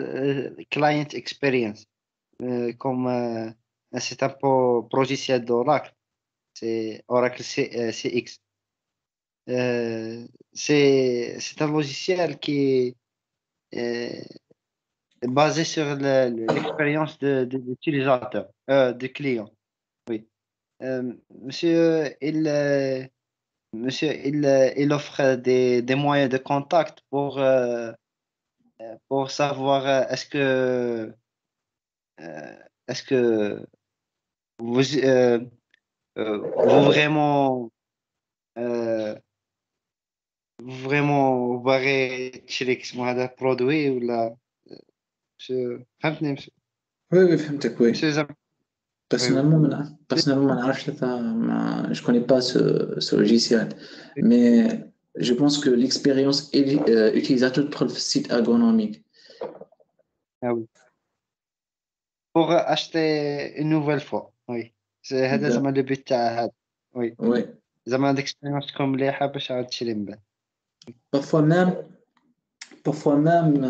client experience, comme c'est un logiciel d'Oracle, c'est Oracle CX. C'est un logiciel qui est basé sur l'expérience de l'utilisateur, du client. Oui. Monsieur, il offre des moyens de contact pour savoir est-ce que vous, vous vraiment vous barrez تشري اسمه هذا برودوي ولا monsieur فهمتني monsieur Oui, فهمتك, oui. monsieur زعما Personnellement, je connais pas ce logiciel, mais je pense que l'expérience utilisateur pour le site ergonomique. ah oui pour acheter une nouvelle fois oui هذا زعما le but تاع هذا oui Oui. زعما l'expérience تكون مليحة باش عاد تشري من بعد parfois même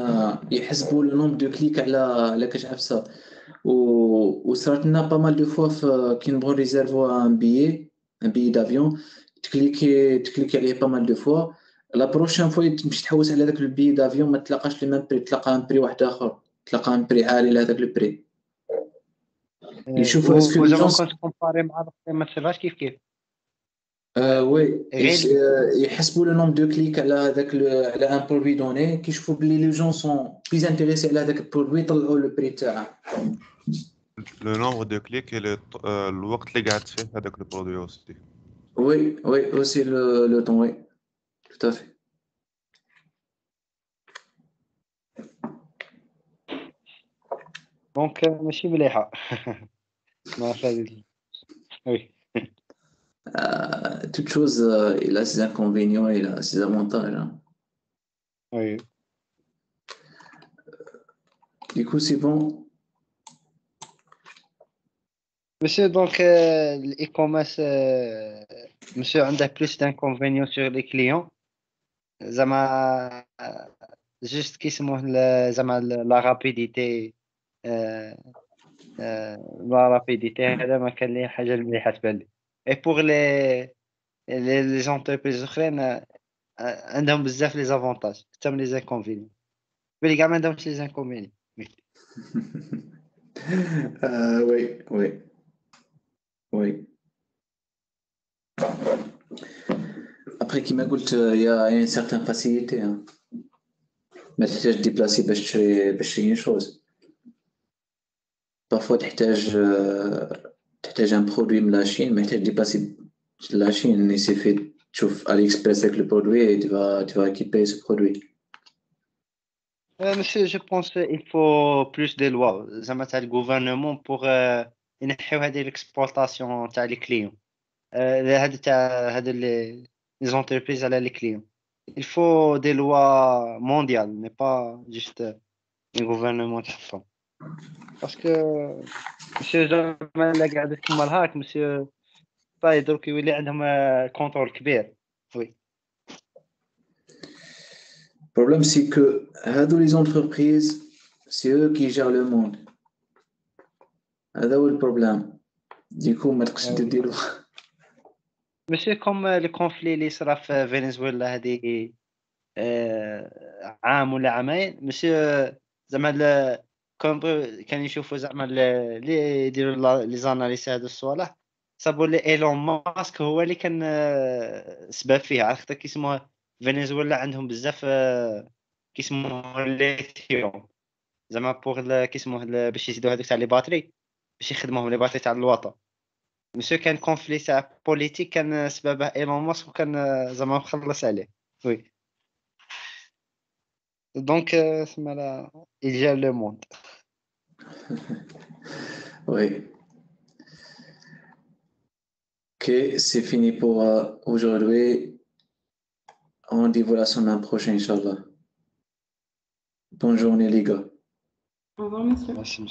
يحسبوا le nombre de clics على كاش عفسة وصارت لنا pas mal de fois كي نبغوا ريزيرفوا un billet d'avion تكليكي عليه pas mal de fois la prochaine fois تمشي تحوس على هذاك البي دافيون ما تلقاش لي ميم بري تلقى ان بري واحد اخر تلقى ان بري عالي لهذاك البري يشوفوا اسكو زعما كنت كومباري مع ما تصيرهاش كيف وي يحسبوا لو نومبر دو كليك على هذاك على ان برودوي دوني كيشوفوا بلي لي جون سون بليز انتريسي على هذاك البرودوي يطلعوا لو بري تاعه لو نومبر دو كليك الوقت اللي قعدت فيه هذاك البرودوي اوسي وي اوسي لو طون وي tout à fait. دونك ماشي مليحة ما فادت وي Toute chose, il a ses inconvénients et il a ses avantages. Hein. Oui. Du coup, c'est bon. Monsieur, donc, l'e-commerce, monsieur, on a plus d'inconvénients sur les clients. Zama, juste qui se la rapidité. La rapidité, هذا ما كان لي حاجة مليحة تبان لي. Et pour les entreprises أخرين عندهم بزاف les avantages أكثر من les inconvénients. بلي كاع ما عندهمش les inconvénients. Oui. Après, qui m'a dit il y a une certaine facilité. Hein. Mais tu te déplacer باش تشري une chose. Parfois, تحتاج un produit de la Chine, mais tu te déplacer de la Chine et c'est fait تشوف AliExpress avec le produit et tu vas équiper ce produit. Monsieur, je pense qu'il faut plus de lois زعما تاع الgouvernement pour ينحيو هذه l'exploitation تاع les clients. هذا تاع هذا les entreprises على les clients. Il faut des lois mondiales, mais pas juste un gouvernement تحطهم. Parce que monsieur زعما لا قاعد كيما الهاك monsieur طاي درك يولي عندهم كونترول كبير. Oui. Le problème, c'est que les entreprises, c'est eux qui gèrent le monde. C'est le problème. Du coup, je te dis. Monsieur, comme le conflit اللي صرا في فنزويلا هذه عام ولا عامين monsieur زعما كان يشوفوا زعما اللي يديروا لي زاناليز هذا الصوالح صابوا لي ايلون ماسك هو اللي كان سبب فيها عرفت كيسموه فنزويلا عندهم بزاف كيسموه ليثيوم زعما بوغ كيسموه باش يزيدوا هذوك تاع لي باتري باش يخدموهم لي باتري تاع الوطن مسيو كان كونفلي تاع بوليتيك كان سببه ايلون ماسك وكان زعما مخلص عليه وي Donc, il gère le monde. Oui. Ok, c'est fini pour aujourd'hui. Rendez-vous la semaine prochaine, Inch'Allah. Bonne journée, les gars. Au revoir, monsieur. Merci.